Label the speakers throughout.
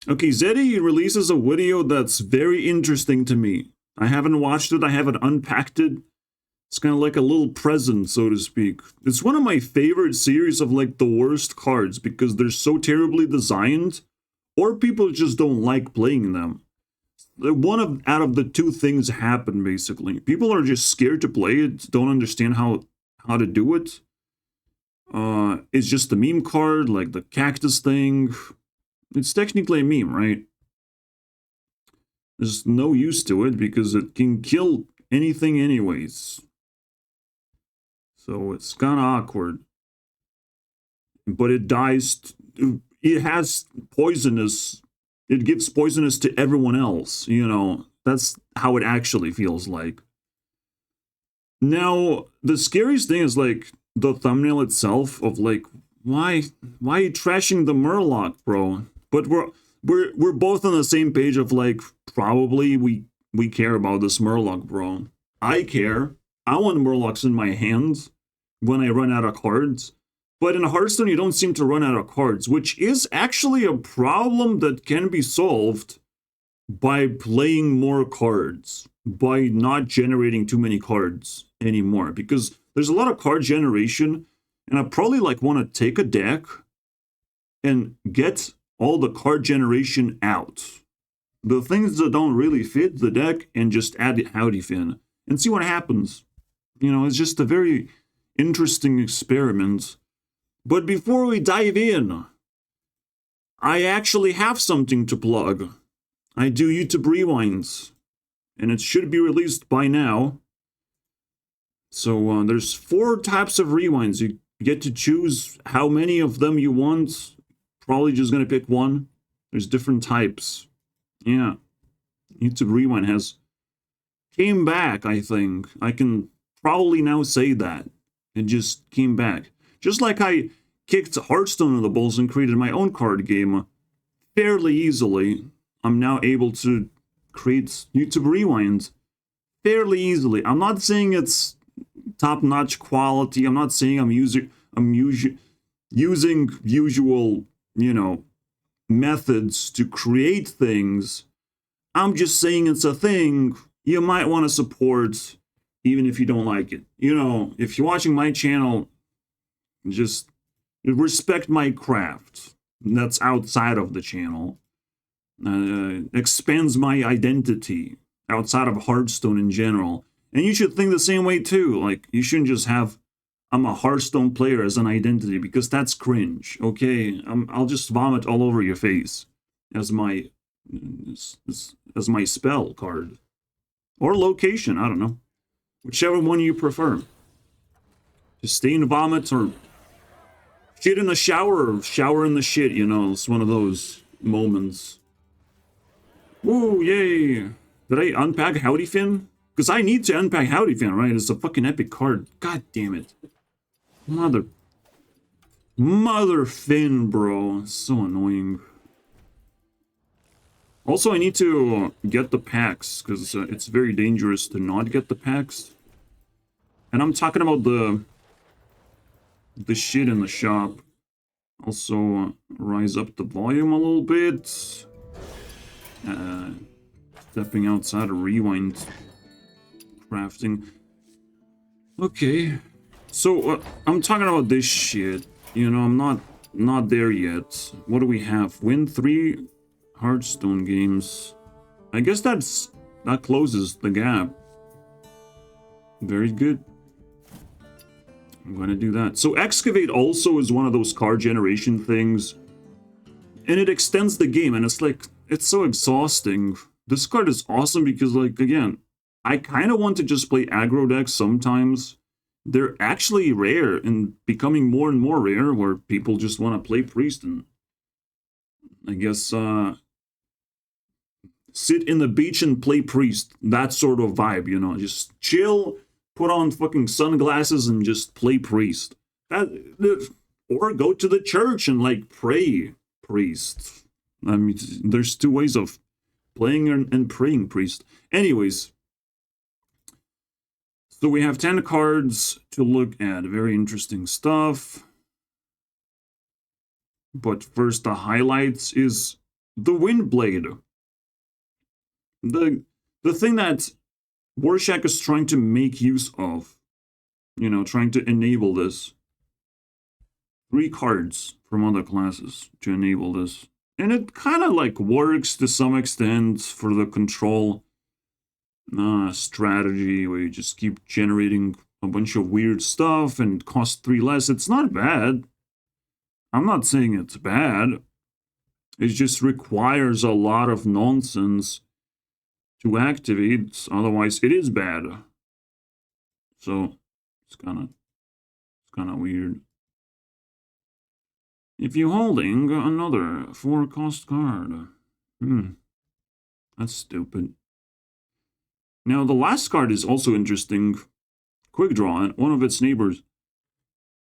Speaker 1: Okay, Zeddy releases a video that's very interesting to me. I haven't watched it, I haven't unpacked it. It's kind of like a little present, so to speak. It's one of my favorite series of like the worst cards because they're so terribly designed, or people just don't like playing them. Out of the two things happen basically. People are just scared to play it, don't understand how to do it. It's just a meme card, like the cactus thing. It's technically a meme, right? There's no use to it because it can kill anything anyways. So it's kind of awkward. But it dies. It has poisonous. It gives poisonous to everyone else. You know, that's how it actually feels like. Now, the scariest thing is like the thumbnail itself of like, why are you trashing the Murloc, bro? But we're both on the same page of like, probably we care about this Murloc, bro. I care. I want Murlocs in my hands when I run out of cards. But in Hearthstone, you don't seem to run out of cards, which is actually a problem that can be solved by playing more cards, by not generating too many cards anymore. Because there's a lot of card generation, and I probably like want to take a deck and get all the card generation out. The things that don't really fit the deck, and just add Howdyfin and see what happens. You know, it's just a very interesting experiment. But before we dive in, I actually have something to plug. I do YouTube rewinds, and it should be released by now. So there's 4 types of rewinds. You get to choose how many of them you want. Probably just gonna pick one. There's different types. Yeah, YouTube rewind came back, I think. I can probably now say that. It just came back. Just like I kicked Hearthstone in the balls and created my own card game fairly easily, I'm now able to create YouTube Rewind fairly easily. I'm not saying it's top-notch quality. I'm not saying I'm using usual, you know, methods to create things. I'm just saying it's a thing you might want to support even if you don't like it. You know, if you're watching my channel, just respect my craft. That's outside of the channel. Expands my identity outside of Hearthstone in general. And you should think the same way too. Like, you shouldn't just have I'm a Hearthstone player as an identity, because that's cringe, okay? I'll just vomit all over your face as my spell card. Or location, I don't know. Whichever one you prefer. Just stay in vomit or shit in the shower or shower in the shit, you know. It's one of those moments. Woo, yay. Did I unpack Howdyfin? Because I need to unpack Howdyfin, right? It's a fucking epic card. God damn it. Mother Finn, bro. It's so annoying. Also, I need to get the packs, because it's very dangerous to not get the packs. And I'm talking about the shit in the shop. Also, rise up the volume a little bit. Stepping outside of rewind crafting. Okay. So, I'm talking about this shit. You know, I'm not there yet. What do we have? Win 3 Hearthstone games. I guess that closes the gap. Very good. I'm going to do that. So Excavate also is one of those card generation things. And it extends the game, and it's like, it's so exhausting. This card is awesome because, like, again, I kind of want to just play aggro decks sometimes. They're actually rare and becoming more and more rare, where people just want to play Priest and, I guess, sit in the beach and play Priest. That sort of vibe, you know, just chill, put on fucking sunglasses and just play Priest. Or go to the church and, like, pray Priest. I mean, there's 2 ways of playing and praying Priest. Anyways, so we have 10 cards to look at. Very interesting stuff. But first, the highlights is the Windblade. The thing that Warshak is trying to make use of. You know, trying to enable this. 3 cards from other classes to enable this. And it kind of like works to some extent for the control strategy where you just keep generating a bunch of weird stuff and cost 3 less. It's not bad. I'm not saying it's bad. It just requires a lot of nonsense to activate. Otherwise, it is bad. So it's kind of weird. If you're holding another 4-cost card. That's stupid. Now, the last card is also interesting. Quick Draw, and one of its neighbors.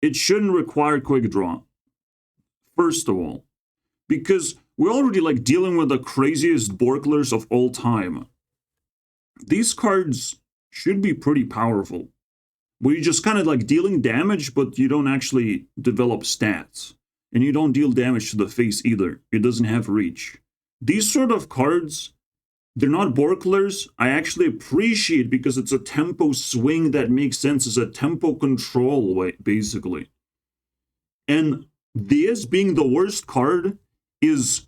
Speaker 1: It shouldn't require Quick Draw. First of all. Because we're already like dealing with the craziest boardclears of all time. These cards should be pretty powerful. Where you're just kind of like dealing damage, but you don't actually develop stats. And you don't deal damage to the face either. It doesn't have reach. These sort of cards, they're not boardclears. I actually appreciate because it's a tempo swing that makes sense. It's a tempo control way, basically. And this being the worst card is,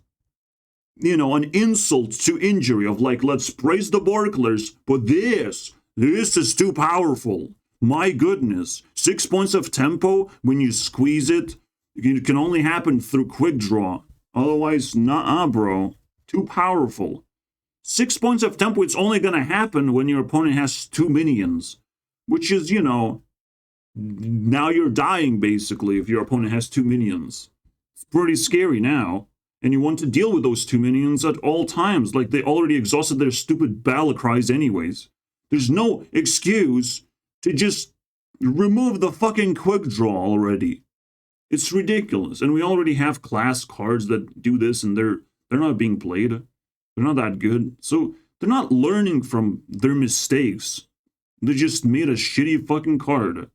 Speaker 1: you know, an insult to injury of like, let's praise the boardclears, but this is too powerful. My goodness. 6 points of tempo when you squeeze it. It can only happen through Quick Draw. Otherwise, nah, bro. Too powerful. 6 points of tempo, it's only going to happen when your opponent has 2 minions. Which is, you know, now you're dying, basically, if your opponent has 2 minions. It's pretty scary now. And you want to deal with those 2 minions at all times. Like, they already exhausted their stupid battle cries anyways. There's no excuse to just remove the fucking Quick Draw already. It's ridiculous, and we already have class cards that do this, and they're not being played. They're not that good, so they're not learning from their mistakes. They just made a shitty fucking card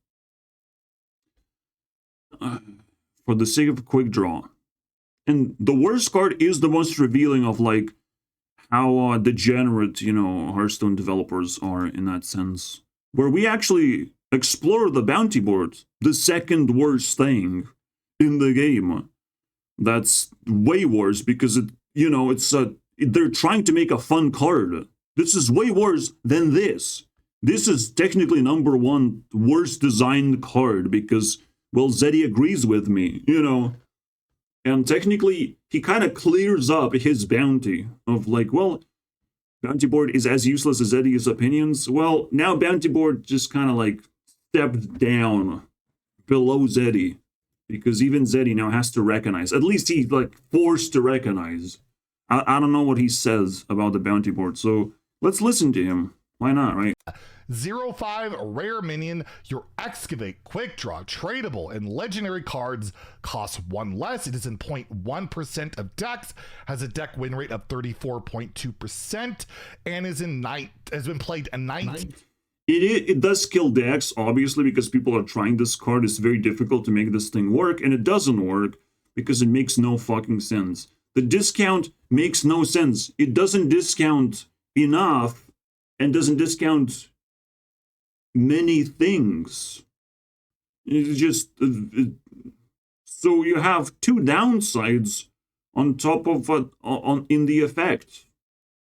Speaker 1: for the sake of Quick Draw. And the worst card is the most revealing of like how degenerate, you know, Hearthstone developers are in that sense, where we actually explore the bounty board, the second worst thing in the game. That's way worse because it, you know, they're trying to make a fun card. This is way worse than this. This is technically #1 worst designed card because, well, Zeddy agrees with me, you know. And technically, he kind of clears up his bounty of like, well, bounty board is as useless as Zeddy's opinions. Well, now bounty board just kind of like stepped down below Zeddy. Because even Zeddy now has to recognize, at least he's like forced to recognize. I don't know what he says about the bounty board, so let's listen to him. Why not, right?
Speaker 2: 0/5 rare minion, your Excavate, Quick Draw, tradable, and legendary cards cost 1 less. It is in 0.1% of decks, has a deck win rate of 34.2%, and has been played a night.
Speaker 1: It does kill decks, obviously, because people are trying this card. It's very difficult to make this thing work, and it doesn't work because it makes no fucking sense. The discount makes no sense. It doesn't discount enough and doesn't discount many things. It's just... so you have 2 downsides on top of in the effect.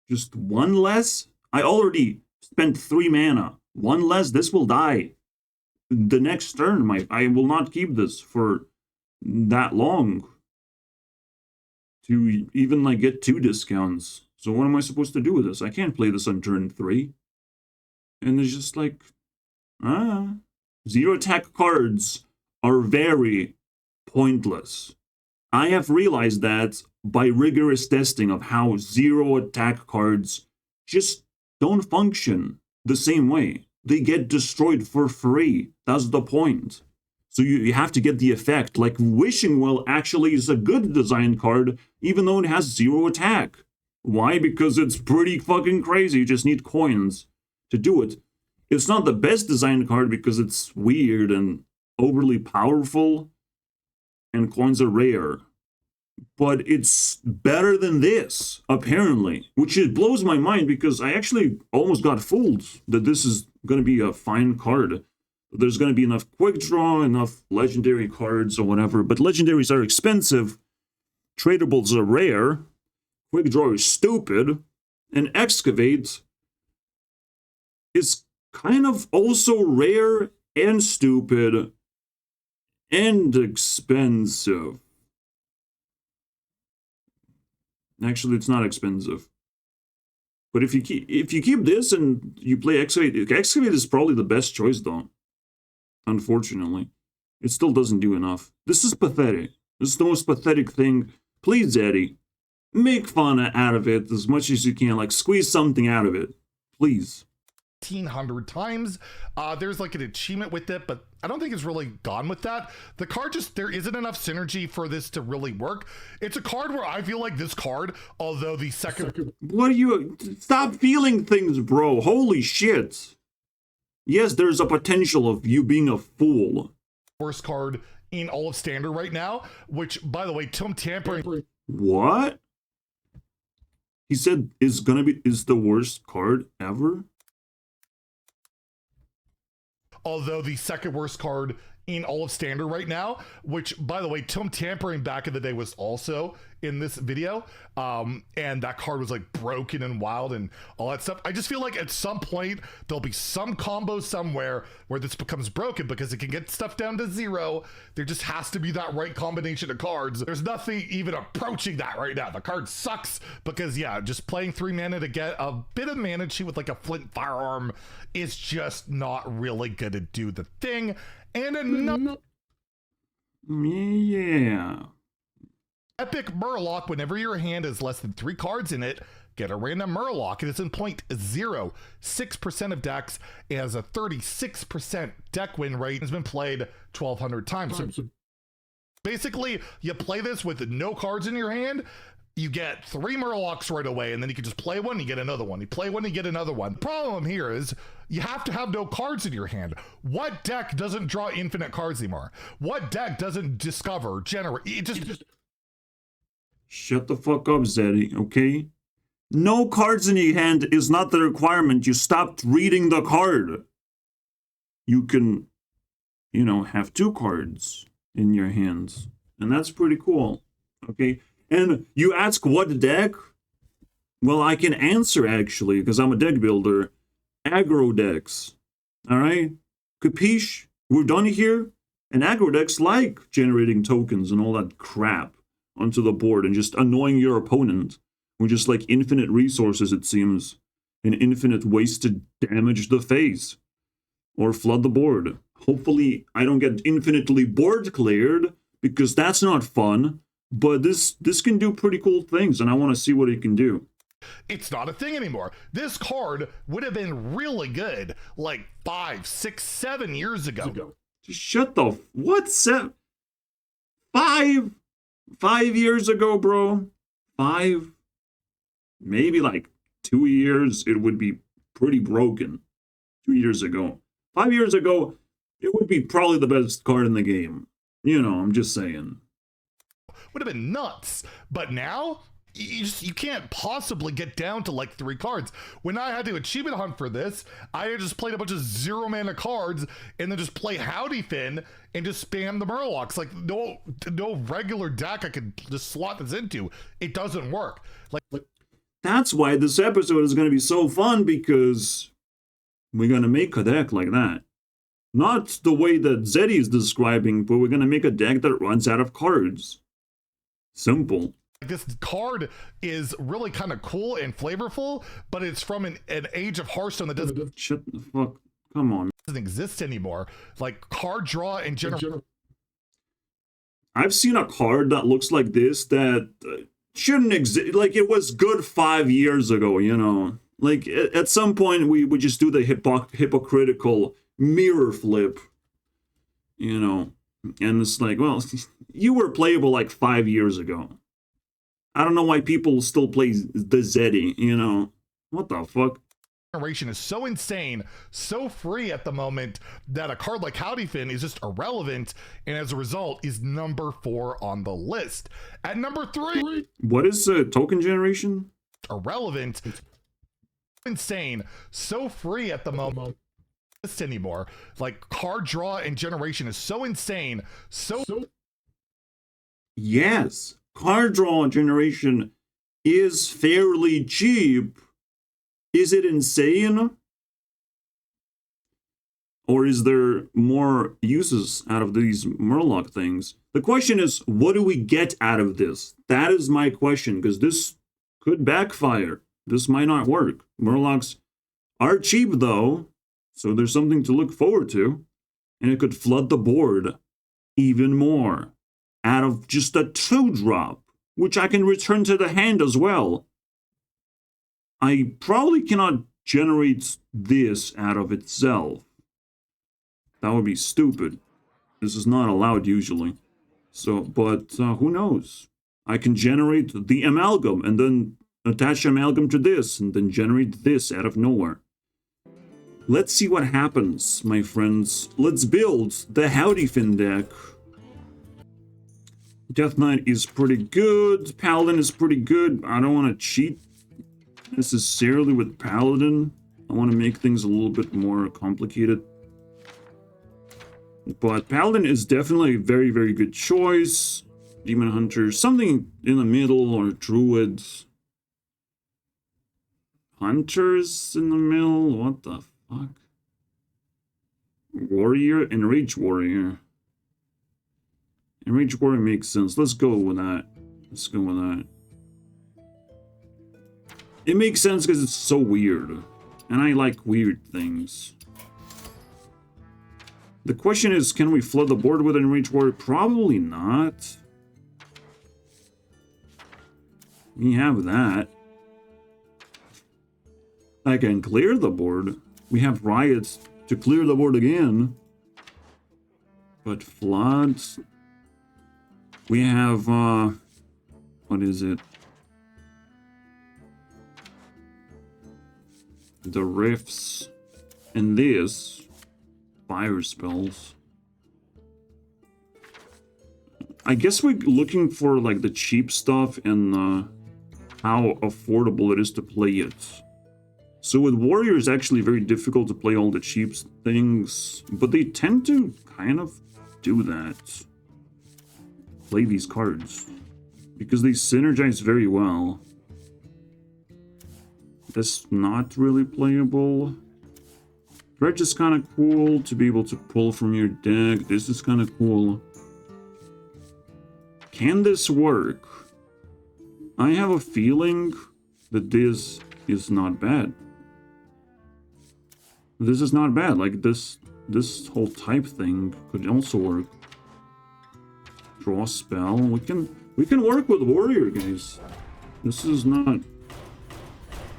Speaker 1: Just 1 less? I already spent 3 mana. 1 less, this will die. The next turn, I will not keep this for that long. To even like get 2 discounts. So what am I supposed to do with this? I can't play this on turn 3. And it's just like, 0 attack cards are very pointless. I have realized that by rigorous testing of how 0 attack cards just don't function the same way. They get destroyed for free. That's the point. So you have to get the effect. Like Wishing Well actually is a good design card, even though it has 0 attack. Why? Because it's pretty fucking crazy. You just need coins to do it. It's not the best design card because it's weird and overly powerful, and coins are rare. but it's better than this, apparently, which it blows my mind because I actually almost got fooled that this is going to be a fine card. There's going to be enough quick draw, enough legendary cards or whatever, but legendaries are expensive, tradables are rare, quick draw is stupid, and excavate is kind of also rare and stupid and expensive. Actually, it's not expensive. But if you keep this and you play excavate, excavate is probably the best choice though. Unfortunately, it still doesn't do enough. This is pathetic. This is the most pathetic thing. Please, Eddie, make fun out of it as much as you can. Like, squeeze something out of it, please.
Speaker 2: 1,500 times. There's like an achievement with it, but I don't think it's really gone with that. The card just, there isn't enough synergy for this to really work. It's a card where I feel like this card, although the second...
Speaker 1: What are you... Stop feeling things, bro. Holy shit. Yes, there's a potential of you being a fool.
Speaker 2: Worst card in all of Standard right now, which, by the way, Tom Tampering...
Speaker 1: What? He said is the worst card ever?
Speaker 2: Although the second worst card in all of Standard right now, which, by the way, Tom Tampering back in the day was also in this video, and that card was like broken and wild and all that stuff. I just feel like at some point there'll be some combo somewhere where this becomes broken because it can get stuff down to 0. There just has to be that right combination of cards. There's nothing even approaching that right now. The card sucks because, yeah, just playing 3 mana to get a bit of mana cheat with like a flint firearm is just not really gonna do the thing. And another...
Speaker 1: Yeah.
Speaker 2: Epic Murloc, whenever your hand has less than 3 cards in it, get a random Murloc. It is in 0.06% of decks. It has a 36% deck win rate. It's been played 1,200 times. So basically, you play this with no cards in your hand, you get 3 Murlocs right away, and then you can just play one, you get another one. You play one, you get another one. The problem here is you have to have no cards in your hand. What deck doesn't draw infinite cards anymore? What deck doesn't discover, generate? It just...
Speaker 1: Shut the fuck up, Zeddy, okay? No cards in your hand is not the requirement. You stopped reading the card. You can, you know, have 2 cards in your hands. And that's pretty cool, okay? And you ask what deck? Well, I can answer, actually, because I'm a deck builder. Aggro decks, alright? Capiche? We're done here? And aggro decks like generating tokens and all that crap onto the board and just annoying your opponent with just like infinite resources, it seems, and infinite ways to damage the face or flood the board. Hopefully I don't get infinitely board cleared because that's not fun, but this can do pretty cool things and I want to see what it can do.
Speaker 2: It's not a thing anymore. This card would have been really good like 5, 6, 7 years ago.
Speaker 1: Just shut the... What? 5 years ago, bro? 5? Maybe like 2 years, it would be pretty broken. 2 years ago. 5 years ago, it would be probably the best card in the game. You know, I'm just saying.
Speaker 2: Would have been nuts. But now, you can't possibly get down to like 3 cards. When I had to achievement hunt for this, I just played a bunch of 0 mana cards and then just play Howdyfin and just spam the Murlocs. Like no regular deck I could just slot this into. It doesn't work. Like
Speaker 1: that's why this episode is going to be so fun, because we're going to make a deck like that. Not the way that Zeddy is describing, but we're going to make a deck that runs out of cards. Simple.
Speaker 2: This card is really kind of cool and flavorful, but it's from an age of Hearthstone that doesn't...
Speaker 1: Shut the fuck... Come on.
Speaker 2: ...doesn't exist anymore. Like, card draw and general...
Speaker 1: I've seen a card that looks like this that shouldn't exist. Like, it was good 5 years ago, you know? Like, at some point, we would just do the hypocritical mirror flip, you know? And it's like, well, you were playable like 5 years ago. I don't know why people still play the Zeddy, you know? What the fuck?
Speaker 2: generation is so insane, so free at the moment, that a card like Howdyfin is just irrelevant, and as a result is number 4 on the list. At number 3,
Speaker 1: what is token generation?
Speaker 2: Irrelevant, insane, so free at the moment anymore. Like, card draw and generation is so insane, so
Speaker 1: yes, card draw generation is fairly cheap. Is it insane? Or is there more uses out of these Murloc things? The question is, what do we get out of this? That is my question, because this could backfire. This might not work. Murlocs are cheap, though, so there's something to look forward to. And it could flood the board even more out of just a 2-drop, which I can return to the hand as well. I probably cannot generate this out of itself. That would be stupid. This is not allowed usually. So, but who knows? I can generate the amalgam and then attach amalgam to this and then generate this out of nowhere. Let's see what happens, my friends. Let's build the Howdyfin deck. Death Knight is pretty good. Paladin is pretty good. I don't want to cheat necessarily with Paladin. I want to make things a little bit more complicated. But Paladin is definitely a very, very good choice. Demon Hunter, something in the middle, or Druids. Hunters in the middle? What the fuck? Warrior? Enraged Warrior. Enraged Warrior makes sense. Let's go with that. Let's go with that. It makes sense because it's so weird. And I like weird things. The question is, can we flood the board with Enraged Warrior? Probably not. We have that. I can clear the board. We have Riots to clear the board again. But floods... We have, what is it? The Rifts. And this. Fire spells. I guess we're looking for, like, the cheap stuff and, how affordable it is to play it. So with Warrior, it's actually very difficult to play all the cheap things. But they tend to kind of do that. Play these cards because they synergize very well. That's not really playable. Dredge is kind of cool to be able to pull from your deck. This is kind of cool. Can this work? I have a feeling that this is not bad. This is not bad. Like this whole type thing could also work. Draw spell. We can work with Warrior, guys. This is not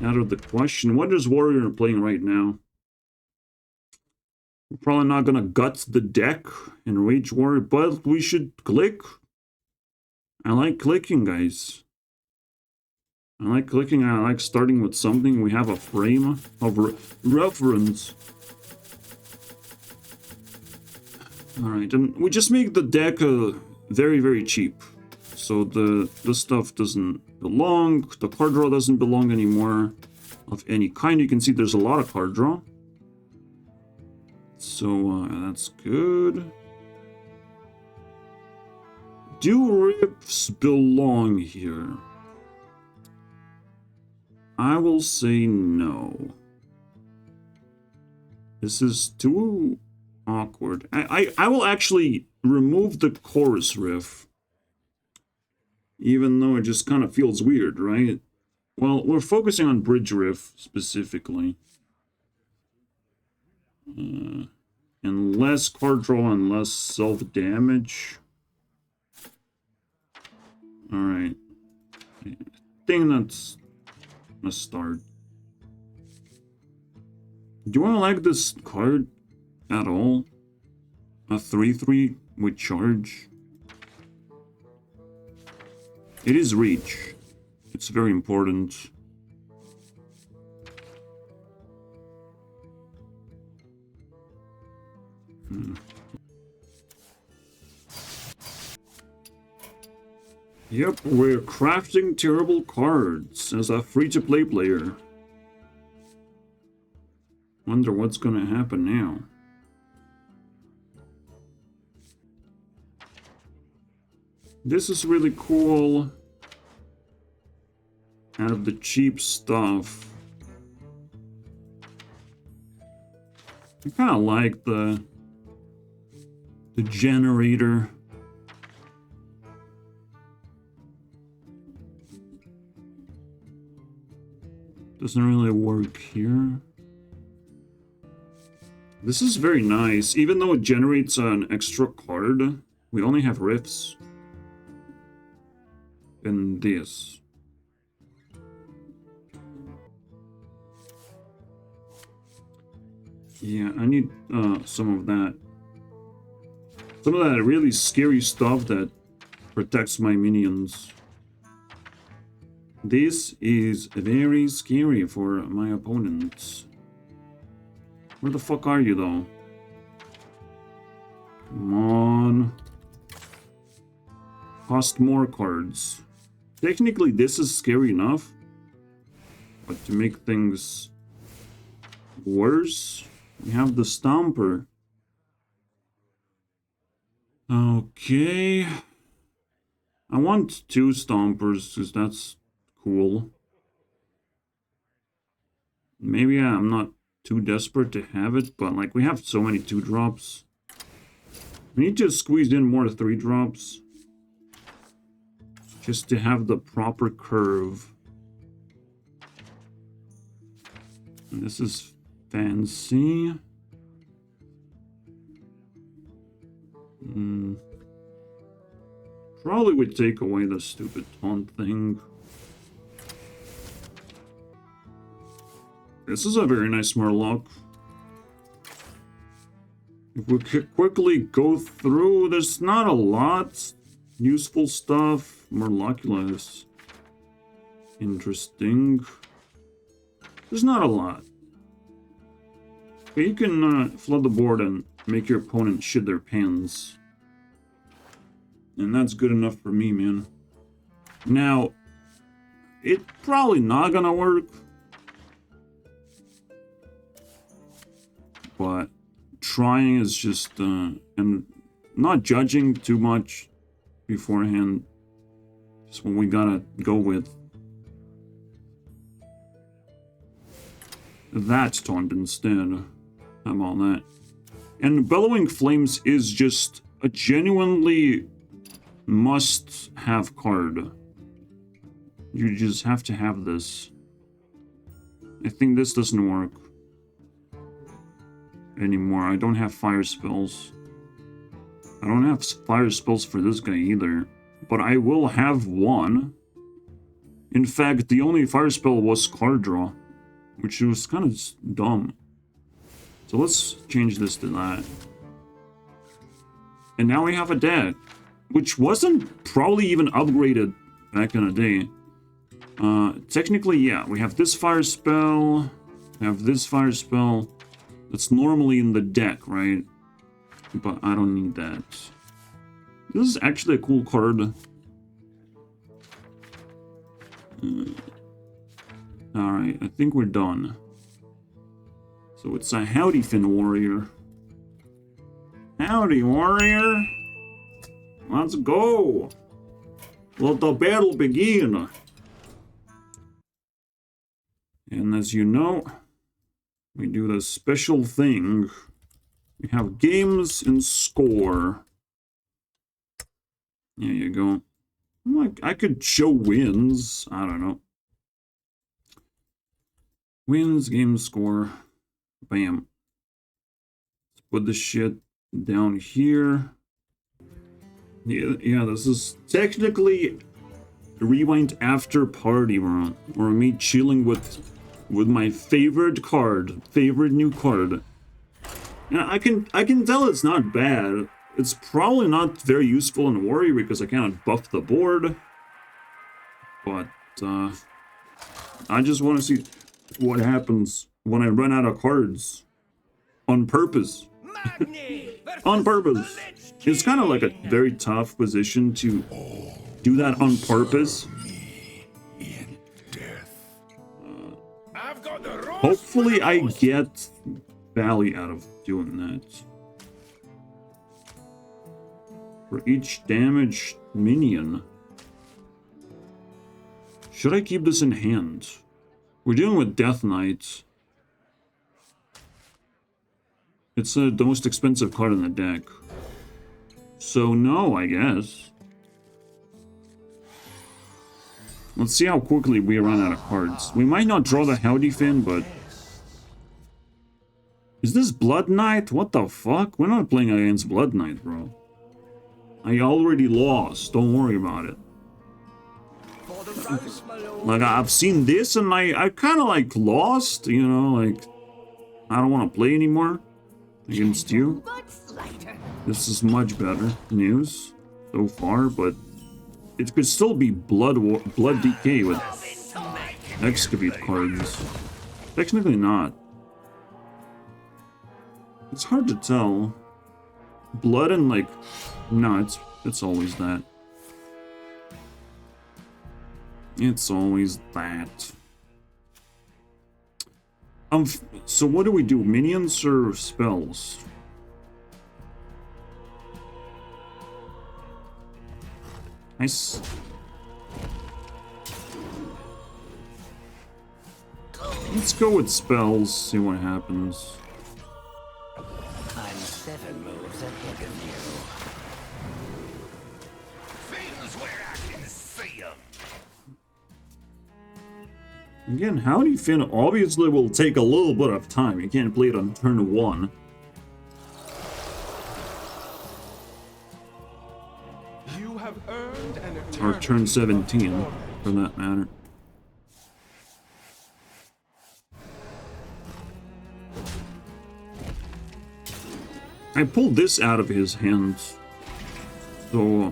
Speaker 1: out of the question. What is Warrior playing right now? We're probably not gonna gut the deck and Rage Warrior, but we should click. I like clicking, guys. I like clicking. I like starting with something. We have a frame of reference. Alright, and we just make the deck very, very cheap. So the stuff doesn't belong. The card draw doesn't belong anymore of any kind. You can see there's a lot of card draw. So that's good. Do Rifts belong here? I will say no. This is too awkward. I will actually remove the chorus riff. Even though it just kind of feels weird, right? Well, we're focusing on bridge riff specifically. And less card draw and less self-damage. Alright. I think that's a start. Do I like this card at all? A 3/3 with charge? It is reach. It's very important. Yep, we're crafting terrible cards as a free-to-play player. Wonder what's gonna happen now. This is really cool. Out of the cheap stuff. I kind of like the generator. Doesn't really work here. This is very nice. Even though it generates an extra card, we only have rifts. And this. Yeah, I need some of that. Some of that really scary stuff that protects my minions. This is very scary for my opponents. Where the fuck are you, though? Come on. Cost more cards. Technically, this is scary enough. But to make things worse, we have the Stomper. Okay. I want 2 Stompers, because that's cool. Maybe I'm not too desperate to have it, but like we have so many 2-drops. We need to squeeze in more 3-drops. Just to have the proper curve. And this is fancy. Probably would take away the stupid taunt thing. This is a very nice Murloc. If we could quickly go through, there's not a lot. Useful stuff. Murlocula is interesting. There's not a lot. Okay, you can flood the board and make your opponent shit their pants. And that's good enough for me, man. Now, it's probably not gonna work. But trying is just, and not judging too much beforehand. Just what we gotta go with. That's taunt instead. How about that? And Bellowing Flames is just a genuinely must-have card. You just have to have this. I think this doesn't work anymore. I don't have fire spells. I don't have fire spells for this guy either. But I will have one. In fact, the only fire spell was card draw, which was kind of dumb. So let's change this to that. And now we have a deck, which wasn't probably even upgraded back in the day. Technically, yeah, we have this fire spell, we have this fire spell. That's normally in the deck, right? But I don't need that. This is actually a cool card. Alright, I think we're done. So it's a Howdyfin warrior. Howdy, warrior! Let's go! Let the battle begin! And as you know, we do the special thing. We have games and score. There you go. Like, I could show wins. I don't know. Wins, game score. Bam. Let's put this shit down here. Yeah, this is technically Rewind after party run, or me chilling with my favorite card, favorite new card. Now I can tell it's not bad. It's probably not very useful in Warrior because I cannot buff the board. But I just want to see what happens when I run out of cards on purpose. On purpose. It's kind of like a very tough position to do that on purpose. Hopefully I get value out of doing that. For each damaged minion. Should I keep this in hand? We're dealing with Death Knight. It's the most expensive card in the deck. So no, I guess. Let's see how quickly we run out of cards. We might not draw the Howdyfin, but... Is this Blood Knight? What the fuck? We're not playing against Blood Knight, bro. I already lost. Don't worry about it. Like, I've seen this and I kind of like lost, you know, like... I don't want to play anymore against you. This is much better news so far, but... It could still be Blood Decay with Excavate cards. Technically not. It's hard to tell. Blood and like... No, it's always that. It's always that. So what do we do? Minions or spells? Nice. Let's go with spells, see what happens.
Speaker 3: I'm 7 moves ahead of you. Things where I can see them.
Speaker 1: Again, Howdyfin obviously will take a little bit of time. You can't play it on turn 1.
Speaker 4: You have earned an
Speaker 1: Or turn 17, for that matter. I pulled this out of his hands. So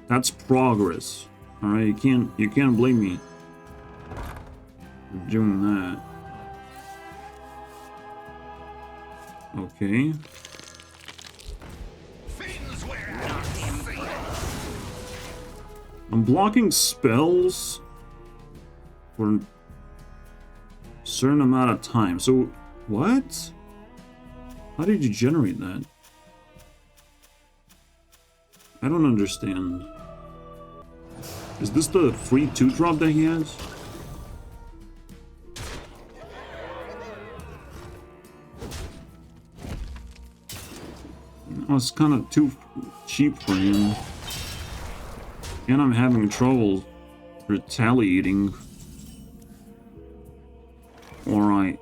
Speaker 1: that's progress. Alright, you can't blame me for doing that. Okay. I'm blocking spells for a certain amount of time. So, what? How did you generate that? I don't understand. Is this the free 2-drop that he has? Oh, it's kind of too cheap for him. And I'm having trouble retaliating.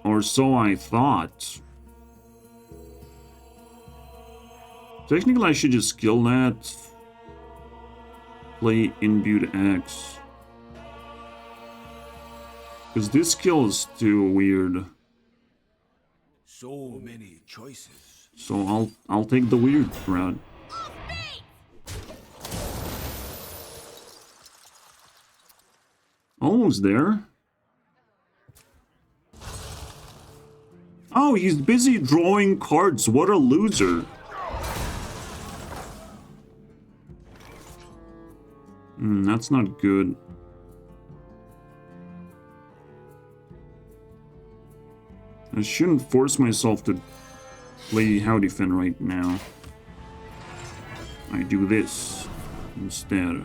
Speaker 1: Or so I thought. Technically, I should just kill that. Play Imbued X. Because this kill is too weird.
Speaker 3: So many choices.
Speaker 1: So I'll take the weird route. Almost there. Oh, he's busy drawing cards. What a loser. That's not good. I shouldn't force myself to play Howdyfin right now. I do this instead.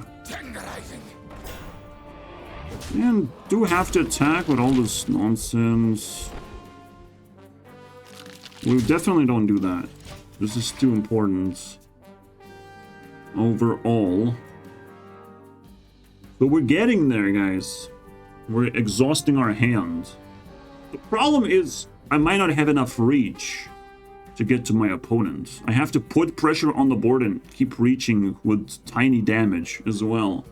Speaker 1: And do have to attack with all this nonsense. We definitely don't do that. This is too important. Overall. But we're getting there, guys. We're exhausting our hand. The problem is, I might not have enough reach to get to my opponent. I have to put pressure on the board and keep reaching with tiny damage as well.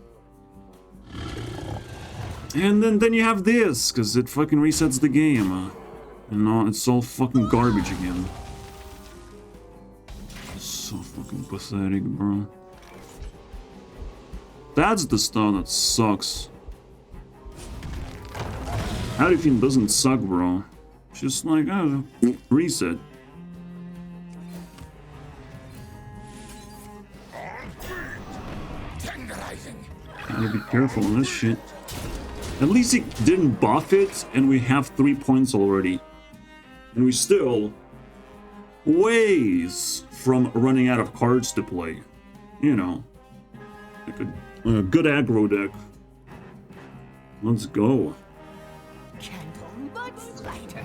Speaker 1: And then you have this, because it fucking resets the game. And now it's all fucking garbage again. It's so fucking pathetic, bro. That's the stuff that sucks. Howdyfin doesn't suck, bro. Just like, reset. Gotta be careful on this shit. At least he didn't buff it, and we have 3 points already. And we still ways from running out of cards to play. You know, like a good aggro deck. Let's go.
Speaker 3: Candle much lighter.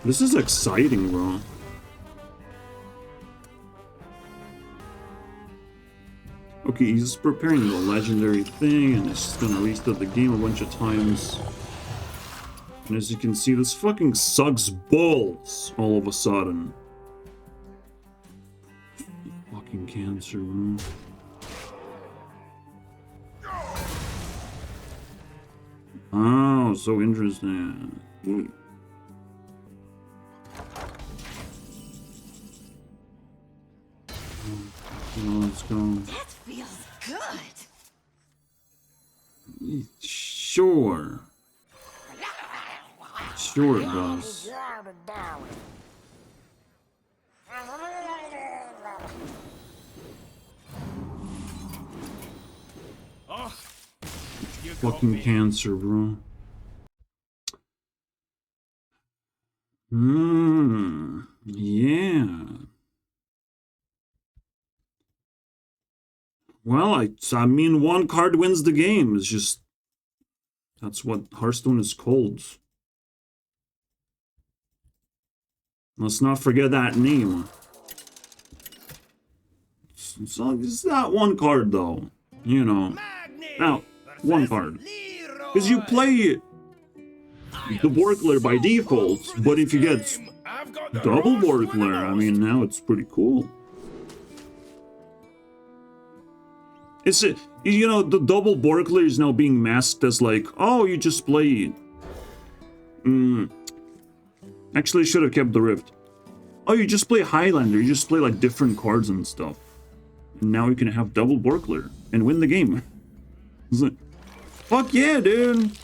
Speaker 1: This is exciting, bro. Okay, he's preparing the legendary thing, and it's gonna restart the game a bunch of times. And as you can see, this fucking sucks balls all of a sudden. Fucking cancer, bro. Oh, so interesting. Ooh. Let's go.
Speaker 3: That feels good.
Speaker 1: Sure. Sure it does. Fucking cancer, bro. Yeah. Well, I mean, one card wins the game. It's just, that's what Hearthstone is called. Let's not forget that name. So it's not one card, though. You know. Now, one card. Because you play the boardclear by default, but if you get double boardclear, I mean, now it's pretty cool. It's, you know, the double boardclear is now being masked as like, oh, you just play... Actually, I should have kept the Rift. Oh, you just play Highlander, you just play like different cards and stuff. And now you can have double boardclear and win the game. It's like, fuck yeah, dude!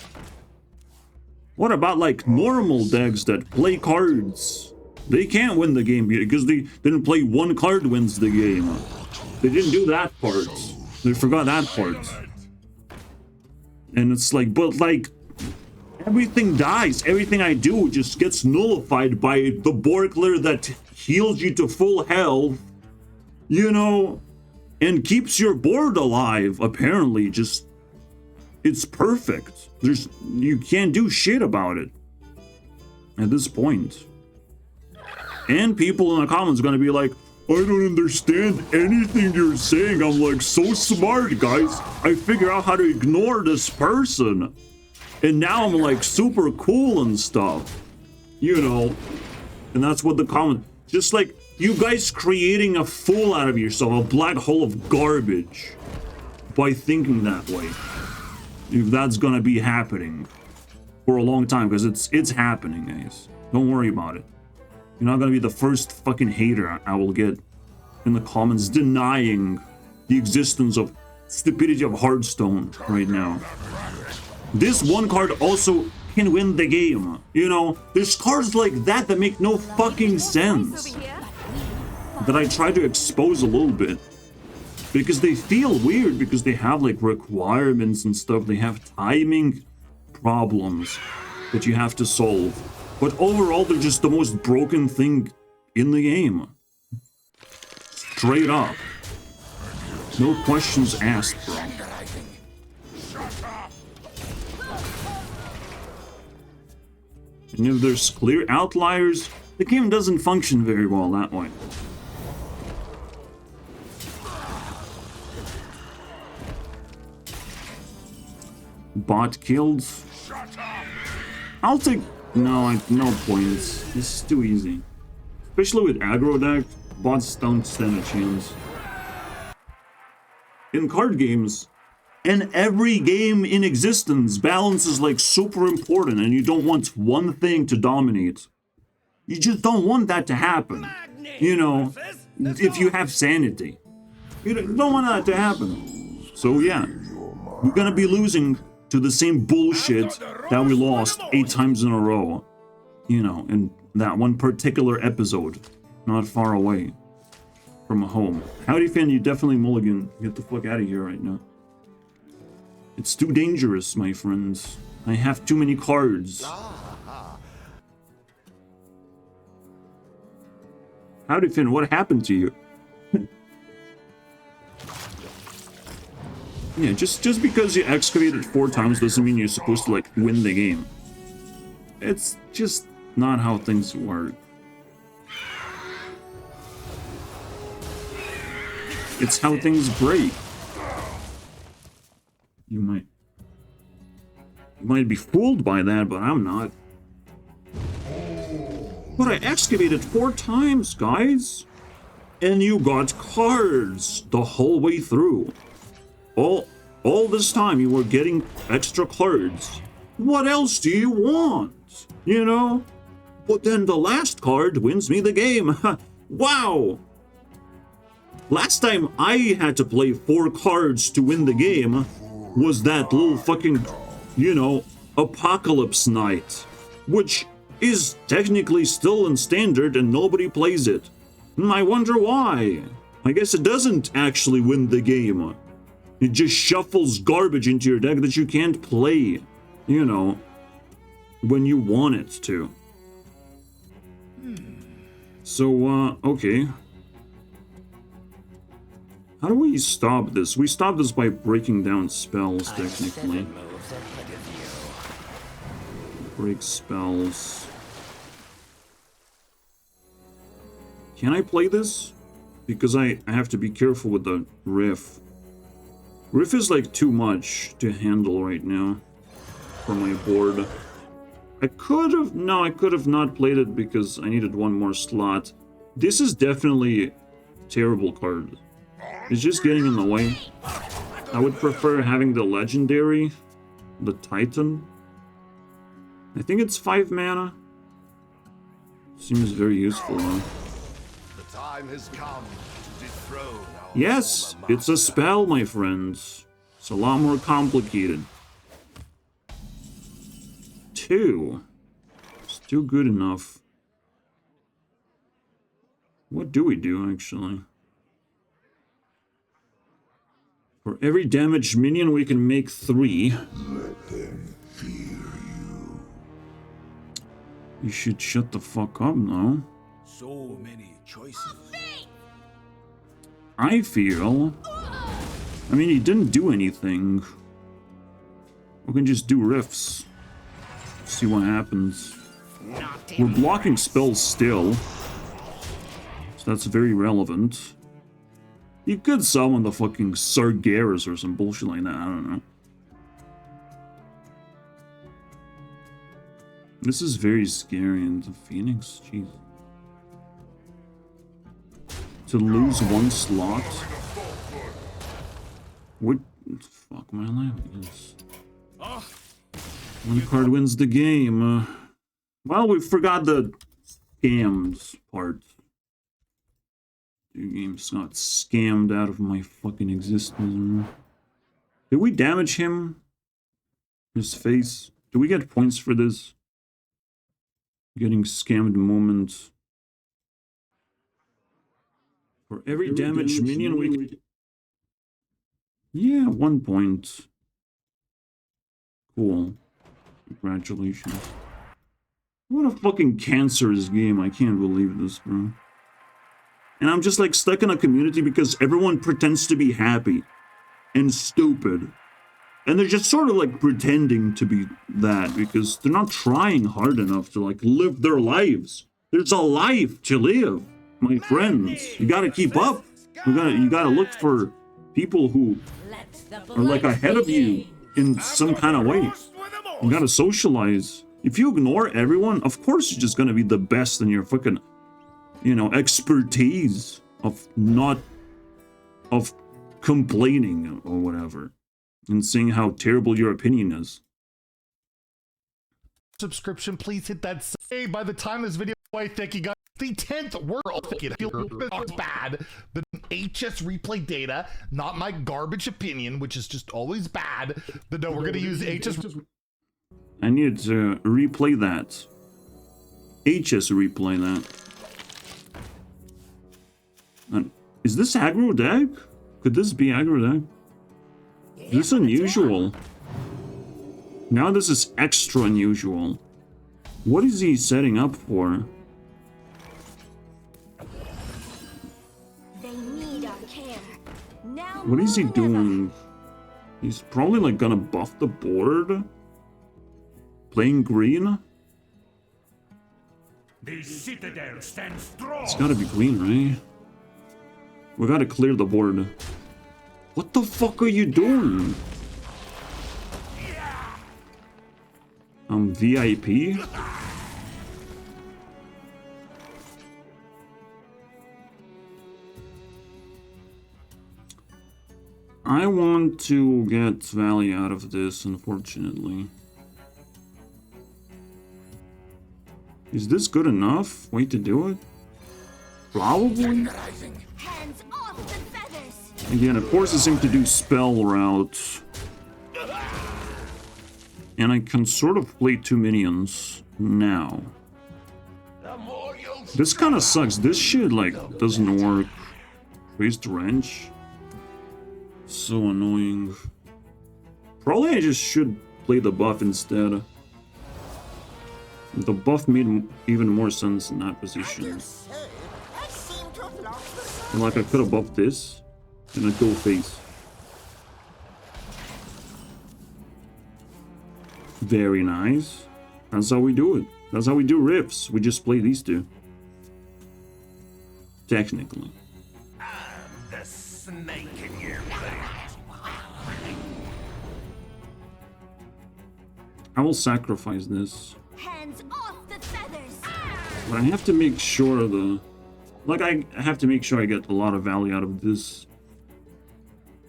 Speaker 1: What about like normal decks that play cards? They can't win the game because they didn't play one card wins the game. They didn't do that part. They forgot that part. And it's like, but like, everything dies. Everything I do just gets nullified by the boardclear that heals you to full health, you know, and keeps your board alive, apparently. Just, it's perfect. You can't do shit about it at this point. And people in the comments are gonna be like, I don't understand anything you're saying. I'm like, so smart, guys. I figure out how to ignore this person. And now I'm like super cool and stuff. You know. And that's what the comment, just like you guys creating a fool out of yourself, a black hole of garbage, by thinking that way. If that's gonna be happening for a long time, because it's happening, guys. Don't worry about it. You're not gonna be the first fucking hater I will get in the comments denying the existence of stupidity of Hearthstone right now. This one card also can win the game. You know, there's cards like that that make no fucking sense. That I try to expose a little bit. Because they feel weird, because they have like requirements and stuff. They have timing problems that you have to solve. But overall, they're just the most broken thing in the game. Straight up. No questions asked, bro. And if there's clear outliers, the game doesn't function very well that way. Bot killed. I'll take... No, no points. This is too easy. Especially with aggro deck, bots don't stand a chance. In card games, and every game in existence, balance is like super important, and you don't want one thing to dominate. You just don't want that to happen. You know, if you have sanity. You don't want that to happen. So yeah, we're gonna be losing to the same bullshit that we lost 8 times in a row. You know, in that one particular episode, not far away from home. Howdyfin, you definitely mulligan. Get the fuck out of here right now. It's too dangerous, my friends. I have too many cards. Howdyfin, what happened to you? Yeah, just because you excavated 4 times doesn't mean you're supposed to, like, win the game. It's just not how things work. It's how things break. You might be fooled by that, but I'm not. But I excavated 4 times, guys. And you got cards the whole way through. All this time you were getting extra cards. What else do you want? You know? But then the last card wins me the game. Wow! Last time I had to play 4 cards to win the game was that little fucking, you know, Apocalypse Night, which is technically still in standard and nobody plays it. I wonder why. I guess it doesn't actually win the game. It just shuffles garbage into your deck that you can't play, you know, when you want it to. So, okay. How do we stop this? We stop this by breaking down spells, technically. Break spells. Can I play this? Because I have to be careful with the riff. Riff is like too much to handle right now for my board. I could have not played it because I needed 1 more slot. This is definitely a terrible card. It's just getting in the way. I would prefer having the legendary, the Titan. I think it's 5 mana. Seems very useful though.
Speaker 5: The time has come to dethrone our
Speaker 1: Yes,
Speaker 5: former
Speaker 1: it's a
Speaker 5: master.
Speaker 1: spell, my friends. It's a lot more complicated. 2. It's still good enough. What do we do, actually? For every damaged minion, we can make 3.
Speaker 5: Let them fear you.
Speaker 1: You should shut the fuck up, no?
Speaker 5: So many choices.
Speaker 1: I feel... I mean, he didn't do anything. We can just do riffs. See what happens. We're blocking spells still. So that's very relevant. You could summon the fucking Sargeras or some bullshit like that, I don't know. This is very scary, and the Phoenix, jeez. To lose 1 slot? What? Fuck my life, I guess. 1 card wins the game. Well, we forgot the scams part. The game's got scammed out of my fucking existence. Did we damage him? His face? Do we get points for this? Getting scammed moment. For every damaged minion we can... Yeah, 1 point. Cool. Congratulations. What a fucking cancerous game. I can't believe this, bro. And I'm just like stuck in a community because everyone pretends to be happy and stupid. And they're just sort of like pretending to be that because they're not trying hard enough to like live their lives. There's a life to live, my friends. You gotta keep up. You gotta look for people who are like ahead of you in some kind of way. You gotta socialize. If you ignore everyone, of course you're just gonna be the best in your fucking, you know, expertise of complaining or whatever. And seeing how terrible your opinion is.
Speaker 2: Subscription, please hit that. Hey, by the time this video, I thank you guys. The 10th world it's bad. The HS replay data, not my garbage opinion, which is just always bad. But no, we're gonna use HS.
Speaker 1: I need to replay that. HS replay that. And is this aggro deck? Could this be aggro deck? This is unusual. Now this is extra unusual. What is he setting up for?
Speaker 6: They need our care. Now
Speaker 1: What is he
Speaker 6: more than ever.
Speaker 1: doing? He's probably like gonna buff the board. Playing green?
Speaker 5: The citadel stands strong.
Speaker 1: It's gotta be green, right? We gotta clear the board. What the fuck are you doing? VIP? I want to get value out of this, unfortunately. Is this good enough way to do it? Probably.
Speaker 6: Hands off the feathers.
Speaker 1: Again, it forces him to do spell route. And I can sort of play 2 minions now. This kind of sucks. This shit, like, doesn't work. Raised wrench. So annoying. Probably I just should play the buff instead. The buff made even more sense in that position. And like I could have buffed this and I'd go face. Very nice. That's how we do it. That's how we do riffs. We just play these two. Technically.
Speaker 5: The snake in your face.
Speaker 1: I will sacrifice this.
Speaker 6: Hands off the feathers.
Speaker 1: But I have to make sure I have to make sure I get a lot of value out of this.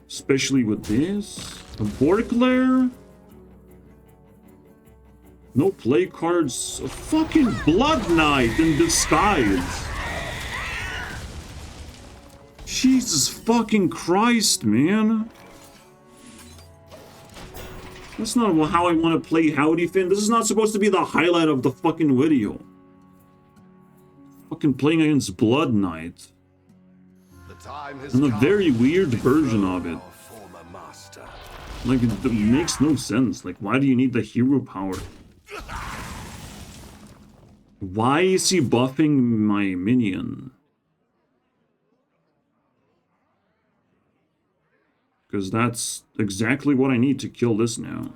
Speaker 1: Especially with this. A boardclears? No play cards. A fucking Blood Knight in disguise. Jesus fucking Christ, man. That's not how I want to play Howdyfin. This is not supposed to be the highlight of the fucking video. Fucking playing against Blood Knight.
Speaker 5: The time has
Speaker 1: And a
Speaker 5: come
Speaker 1: very
Speaker 5: to
Speaker 1: weird version
Speaker 5: dethrone
Speaker 1: of it.
Speaker 5: our former master.
Speaker 1: Like, it makes no sense. Like, why do you need the hero power? Why is he buffing my minion? Because that's exactly what I need to kill this now.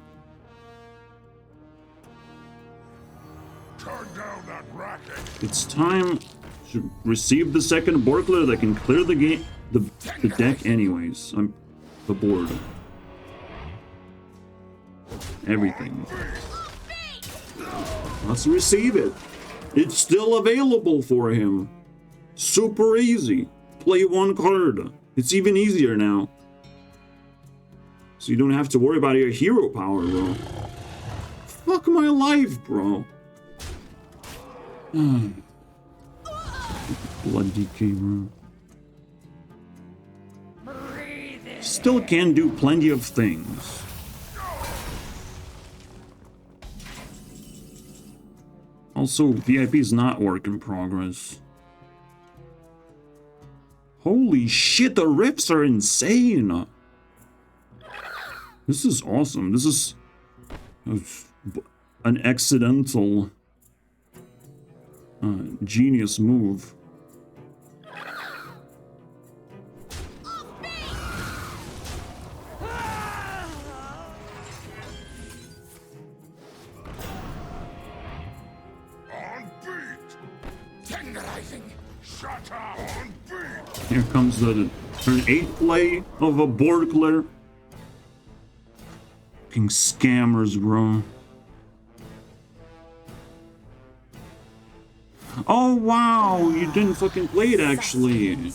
Speaker 5: Turn down that racket.
Speaker 1: It's time to receive the second boardclears that can clear the game, the deck anyways. I'm the board. Everything. Let's receive it. It's still available for him. Super easy. Play 1 card. It's even easier now. So you don't have to worry about your hero power, bro. Fuck my life, bro. Blood DK, bro. Still can do plenty of things. Also, VIP is not work in progress. Holy shit, the rips are insane! This is awesome. This is an accidental genius move. Here comes the turn 8 play of a boardclears. Fucking scammers, bro. Oh wow, you didn't fucking play it actually.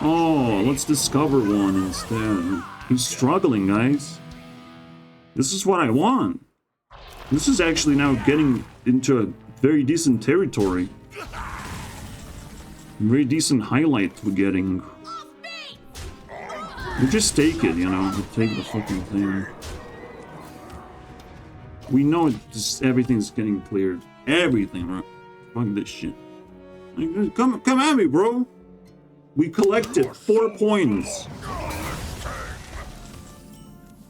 Speaker 1: Oh, let's discover one instead. He's struggling, guys. This is what I want. This is actually now getting into a very decent territory. Very decent highlight we're getting. We just take it, you know. We take the fucking thing. We know it just everything's getting cleared. Everything, right? Fuck this shit. Like, come at me, bro. We collected 4 points.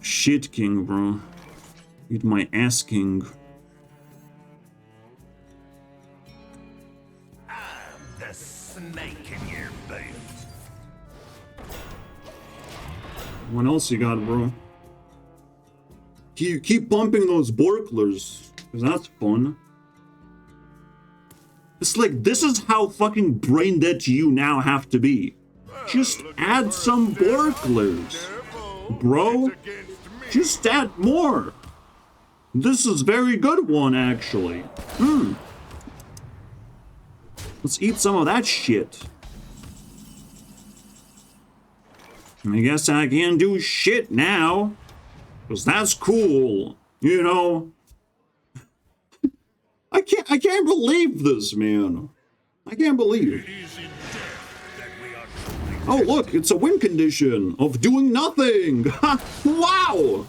Speaker 1: Shit king, bro. Eat my ass king.
Speaker 5: The snake in your boot.
Speaker 1: What else you got, bro? Keep bumping those boardclears, because that's fun. It's like, this is how fucking brain dead you now have to be. Just add some boardclears, bro. Just add more. This is very good one, actually. Let's eat some of that shit. I guess I can't do shit now. Because that's cool, you know? I can't believe this, man. I can't believe it. Oh, look, it's a win condition of doing nothing. Wow.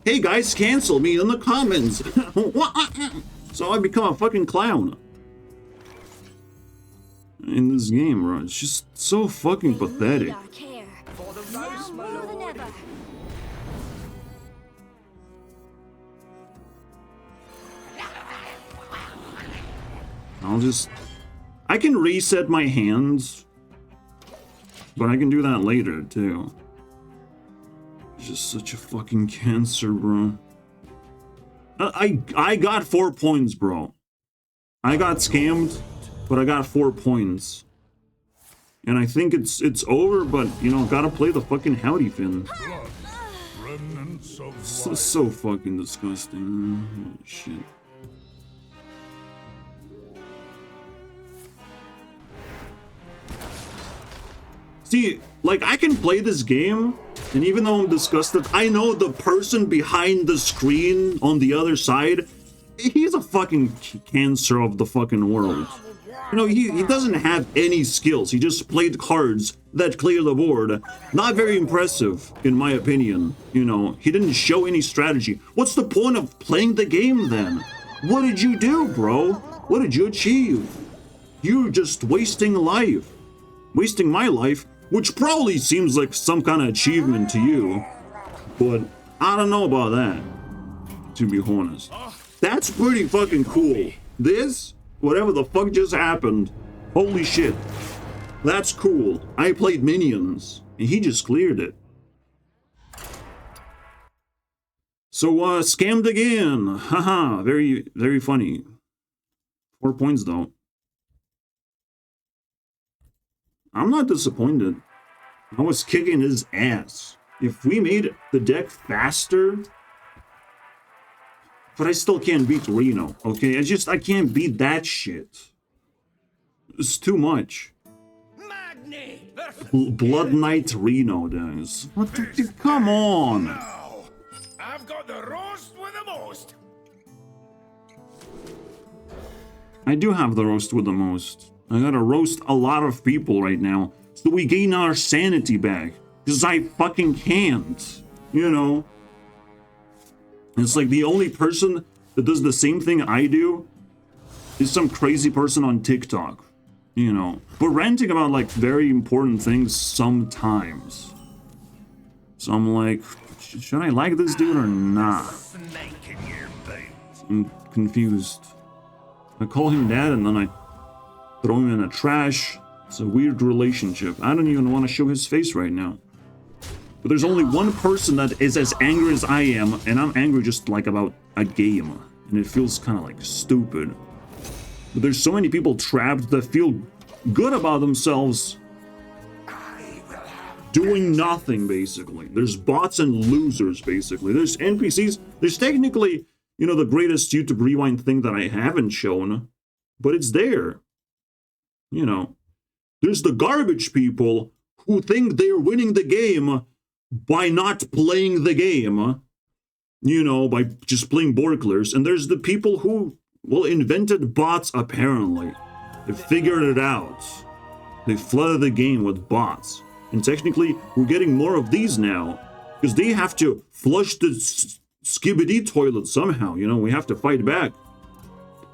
Speaker 1: Hey, guys, cancel me in the comments. So I become a fucking clown. In this game, bro. It's just so fucking pathetic.
Speaker 6: Need our care. Now more than ever.
Speaker 1: I can reset my hands, but I can do that later, too. It's just such a fucking cancer, bro. I got 4 points, bro. I got scammed, but I got 4 points. And I think it's over, but, you know, gotta play the fucking Howdyfin. So fucking disgusting. Oh, shit. See, like, I can play this game, and even though I'm disgusted, I know the person behind the screen on the other side, he's a fucking cancer of the fucking world. You know, he doesn't have any skills. He just played cards that clear the board. Not very impressive, in my opinion. You know, he didn't show any strategy. What's the point of playing the game, then? What did you do, bro? What did you achieve? You're just wasting life. Wasting my life, which probably seems like some kind of achievement to you. But I don't know about that, to be honest. That's pretty fucking cool. This, whatever the fuck just happened, holy shit. That's cool. I played minions, and he just cleared it. So, scammed again. Haha, very, very funny. 4 points, though. I'm not disappointed. I was kicking his ass. If we made the deck faster... But I still can't beat Reno, okay? I can't beat that shit. It's too much. Blood Knight Reno, guys. What the... Come on!
Speaker 5: I've got the roast with the most.
Speaker 1: I do have the roast with the most. I gotta roast a lot of people right now, so we gain our sanity back. Because I fucking can't, you know? It's like the only person that does the same thing I do is some crazy person on TikTok, you know? But ranting about, like, very important things sometimes. So I'm like, should I like this dude or not? I'm confused. I call him dad and then I throw him in the trash. It's a weird relationship. I don't even want to show his face right now. But there's only one person that is as angry as I am, and I'm angry just like about a game. And it feels kind of like stupid. But there's so many people trapped that feel good about themselves doing nothing, basically. There's bots and losers, basically. There's NPCs. There's technically, you know, the greatest YouTube rewind thing that I haven't shown. But it's there. You know. There's the garbage people who think they're winning the game by not playing the game, you know, by just playing board clears. And there's the people who, well, invented bots, apparently. They figured it out. They flooded the game with bots. And technically, we're getting more of these now, because they have to flush the skibbity toilet somehow, you know, we have to fight back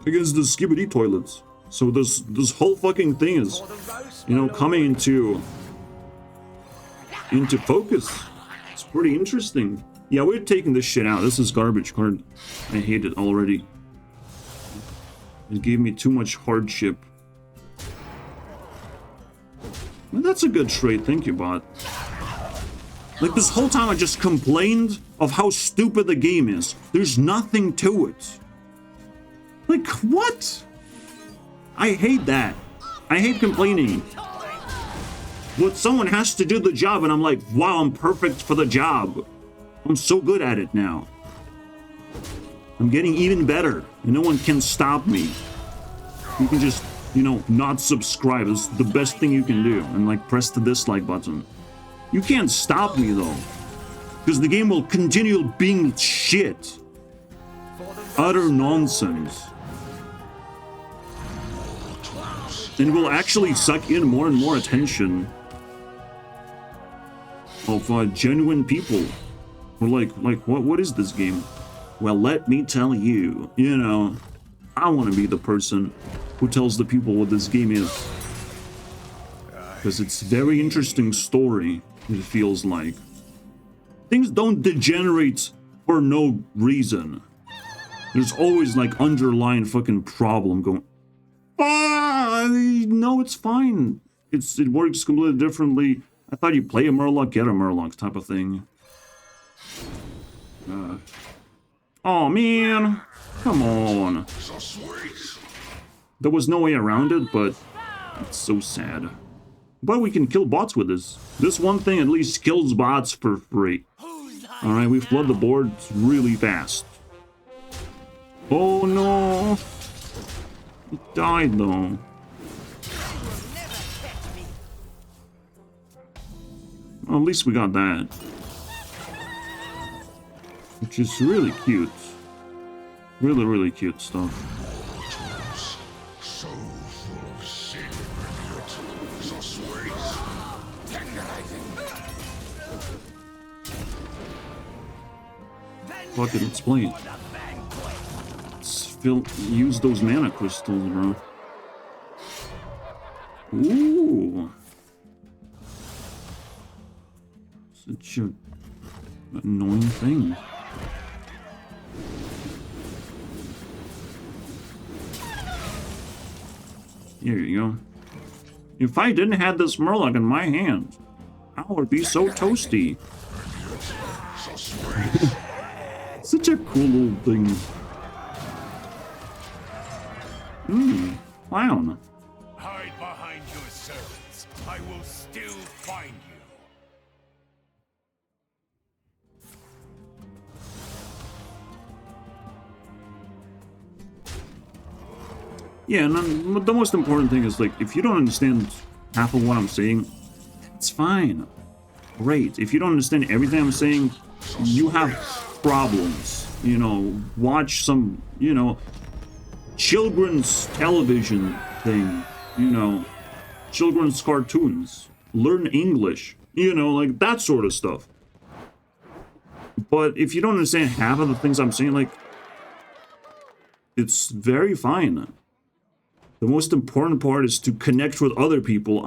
Speaker 1: against the skibbity toilets. So this whole fucking thing is, you know, coming into focus. It's pretty interesting. Yeah, we're taking this shit out. This is garbage card. I hate it already. It gave me too much hardship. Well, that's a good trade. Thank you, bot. Like, this whole time I just complained of how stupid the game is. There's nothing to it. Like, what? I hate that. I hate complaining. But someone has to do the job, and I'm like, wow, I'm perfect for the job. I'm so good at it now. I'm getting even better, and no one can stop me. You can just, you know, not subscribe. It's the best thing you can do. And, like, press the dislike button. You can't stop me, though. Because the game will continue being shit. Utter nonsense. And will actually suck in more and more attention of genuine people. We're like, what is this game? Well, let me tell you, you know, I want to be the person who tells the people what this game is. Because it's a very interesting story, it feels like. Things don't degenerate for no reason. There's always, like, underlying fucking problem going. No, it's fine. It works completely differently. I thought you play a Murloc, get a Murloc type of thing. Oh man, come on. There was no way around it, but it's so sad. But we can kill bots with this. This one thing at least kills bots for free. Alright, we flood the board really fast. Oh no. It died though. Well, at least we got that. Which is really cute. Really, really cute stuff.
Speaker 5: So full of sin, so sweet, tendernizing.
Speaker 1: Fuck it, let's play it. Let's use those mana crystals, bro. Ooh. Such a annoying thing. Here you go. If I didn't have this Murloc in my hand, I would be so toasty. Such a cool little thing. Clown.
Speaker 5: Hide behind your servants. I will still find you.
Speaker 1: Yeah, and the most important thing is, like, if you don't understand half of what I'm saying, it's fine. Great. If you don't understand everything I'm saying, you have problems. You know, watch some, you know, children's television thing. You know, children's cartoons. Learn English. You know, like, that sort of stuff. But if you don't understand half of the things I'm saying, like, it's very fine. The most important part is to connect with other people.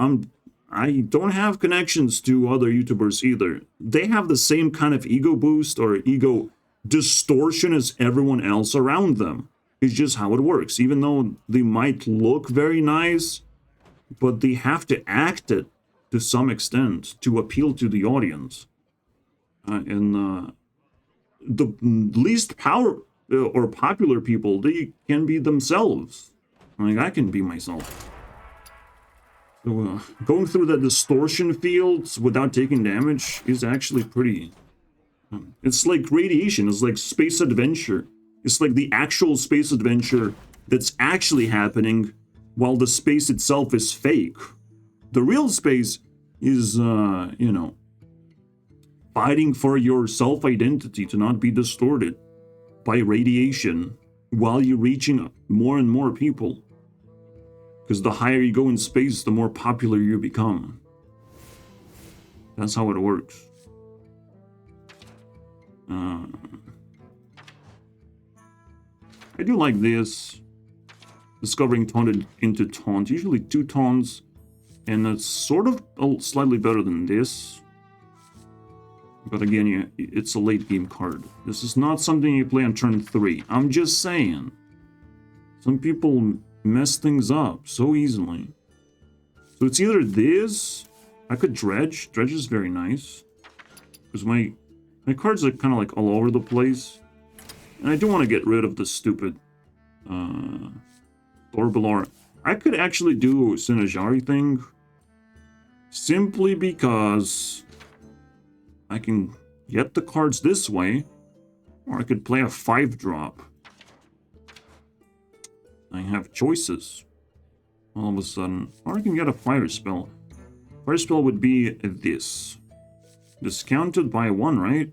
Speaker 1: I don't have connections to other YouTubers either. They have the same kind of ego boost or ego distortion as everyone else around them. It's just how it works. Even though they might look very nice, but they have to act it to some extent to appeal to the audience. And the least power or popular people, they can be themselves. Like, I can be myself. So, going through the distortion fields without taking damage is actually pretty... it's like radiation. It's like space adventure. It's like the actual space adventure that's actually happening while the space itself is fake. The real space is, you know, fighting for your self-identity to not be distorted by radiation while you're reaching more and more people. Because the higher you go in space, the more popular you become. That's how it works. I do like this. discovering taunted into taunt. Usually 2 taunts. And it's sort of slightly better than this. But again, yeah, it's a late game card. This is not something you play on turn 3. I'm just saying. Some people mess things up so easily. So it's either this. I could dredge. Dredge is very nice. Because my cards are kind of like all over the place. And I do want to get rid of the stupid Thorbelar. I could actually do a Sinajari thing. Simply because I can get the cards this way. Or I could play a 5-drop. I have choices. All of a sudden. Or I can get a fire spell. Fire spell would be this. Discounted by 1, right?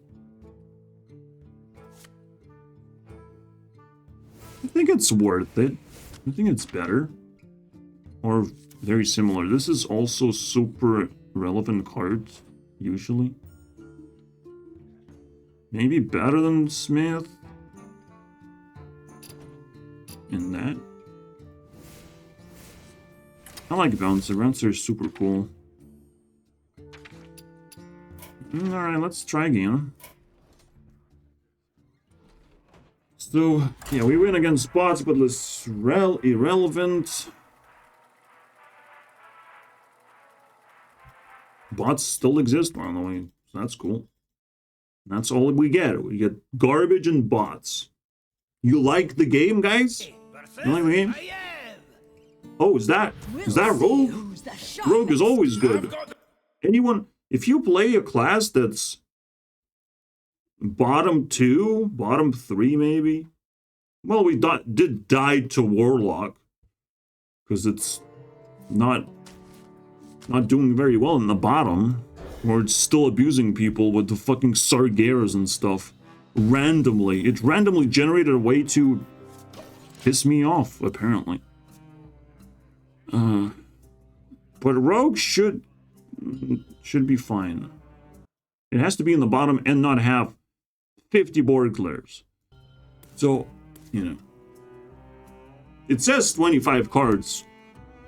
Speaker 1: I think it's worth it. I think it's better. Or very similar. This is also super relevant cards, usually. Maybe better than Smith. In that. I like Bouncer. Bouncer is super cool. Alright, let's try again. So, yeah, we win against bots, but less irrelevant. Bots still exist, by the way. So that's cool. That's all we get. We get garbage and bots. You like the game, guys? You like the game? Oh, is that Rogue? Rogue is always good. Anyone, if you play a class that's bottom 2, bottom 3 maybe. Well, we did die to Warlock. Because it's not doing very well in the bottom. Or it's still abusing people with the fucking Sargeras and stuff. Randomly. It randomly generated a way to piss me off, apparently. But Rogue should be fine. It has to be in the bottom and not have 50 board clears. So, you know. It says 25 cards,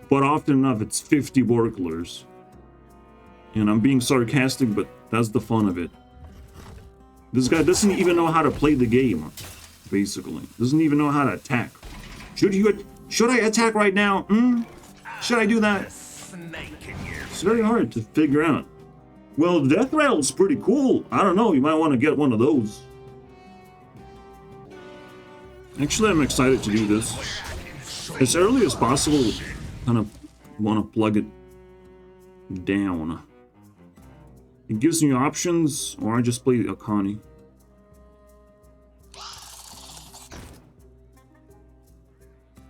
Speaker 1: but often enough it's 50 board clears. And I'm being sarcastic, but that's the fun of it. This guy doesn't even know how to play the game, basically. Doesn't even know how to attack. Should I attack right now? Should I do that? It's very hard to figure out. Well, Death Rattle's pretty cool. I don't know, you might want to get one of those. Actually, I'm excited to do this. As early as possible, kind of want to plug it down. It gives me options, or I just play Akani.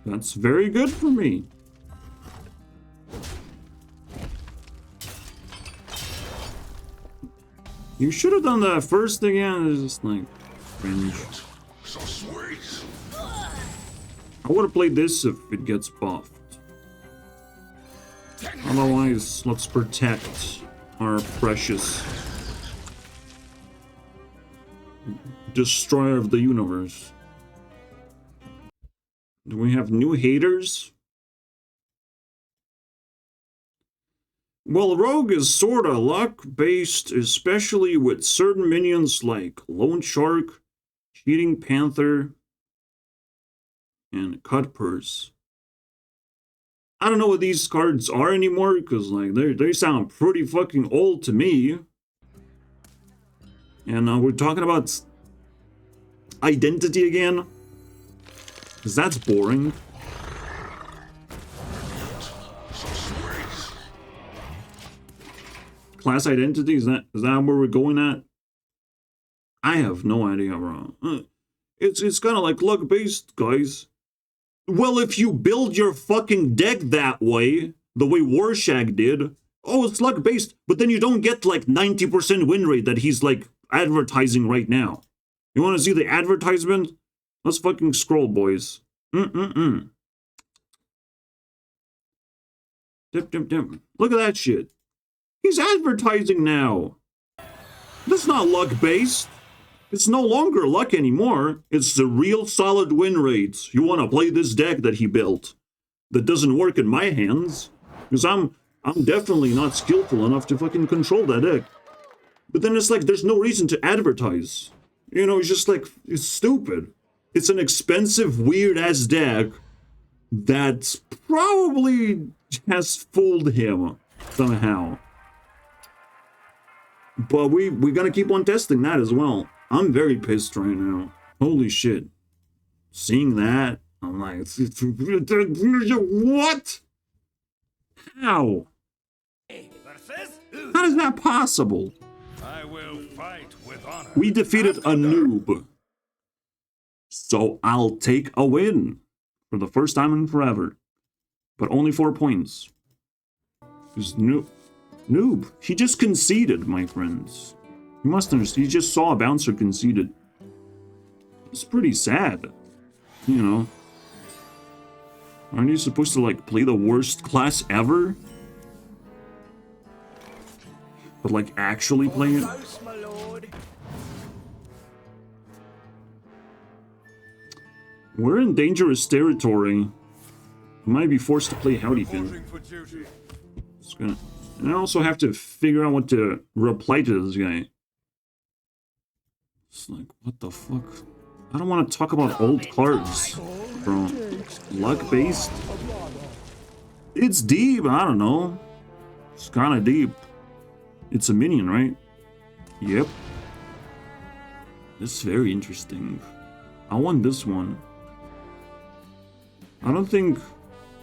Speaker 1: That's very good for me. You should have done that first again. It's just like cringe. I would have played this if it gets buffed. Otherwise, let's protect our precious destroyer of the universe. Do we have new haters? Well, Rogue is sorta luck-based, especially with certain minions like Lone Shark, Cheating Panther, and Cut Purse. I don't know what these cards are anymore, because like they sound pretty fucking old to me. And we're talking about identity again, because that's boring. Class identity, is that where we're going at? I have no idea, bro. It's kind of like luck-based, guys. Well, if you build your fucking deck that way, the way Warshag did, oh, it's luck-based, but then you don't get like 90% win rate that he's like advertising right now. You want to see the advertisement? Let's fucking scroll, boys. Dip. Look at that shit. He's advertising now. That's not luck-based. It's no longer luck anymore. It's the real solid win rates. You want to play this deck that he built. that doesn't work in my hands. Because I'm definitely not skillful enough to fucking control that deck. But then it's like, there's no reason to advertise. You know, it's just like, it's stupid. It's an expensive, weird-ass deck that probably has fooled him somehow. But we're gonna keep on testing that as well. I'm very pissed right now. Holy shit. Seeing that, I'm like, what? How? How is that possible?
Speaker 5: I will fight with honor.
Speaker 1: We defeated a noob. So I'll take a win. For the first time in forever. But only 4 points. Because noob. He just conceded, my friends. You must understand, he just saw a bouncer conceded. It's pretty sad. You know. Aren't you supposed to, like, play the worst class ever? But, like, actually play it? We're in dangerous territory. I might be forced to play Howdyfin. And I also have to figure out what to reply to this guy. It's like, what the fuck? I don't want to talk about old cards, bro. Luck-based? It's deep, I don't know. It's kind of deep. It's a minion, right? Yep. This is very interesting. I want this one. I don't think...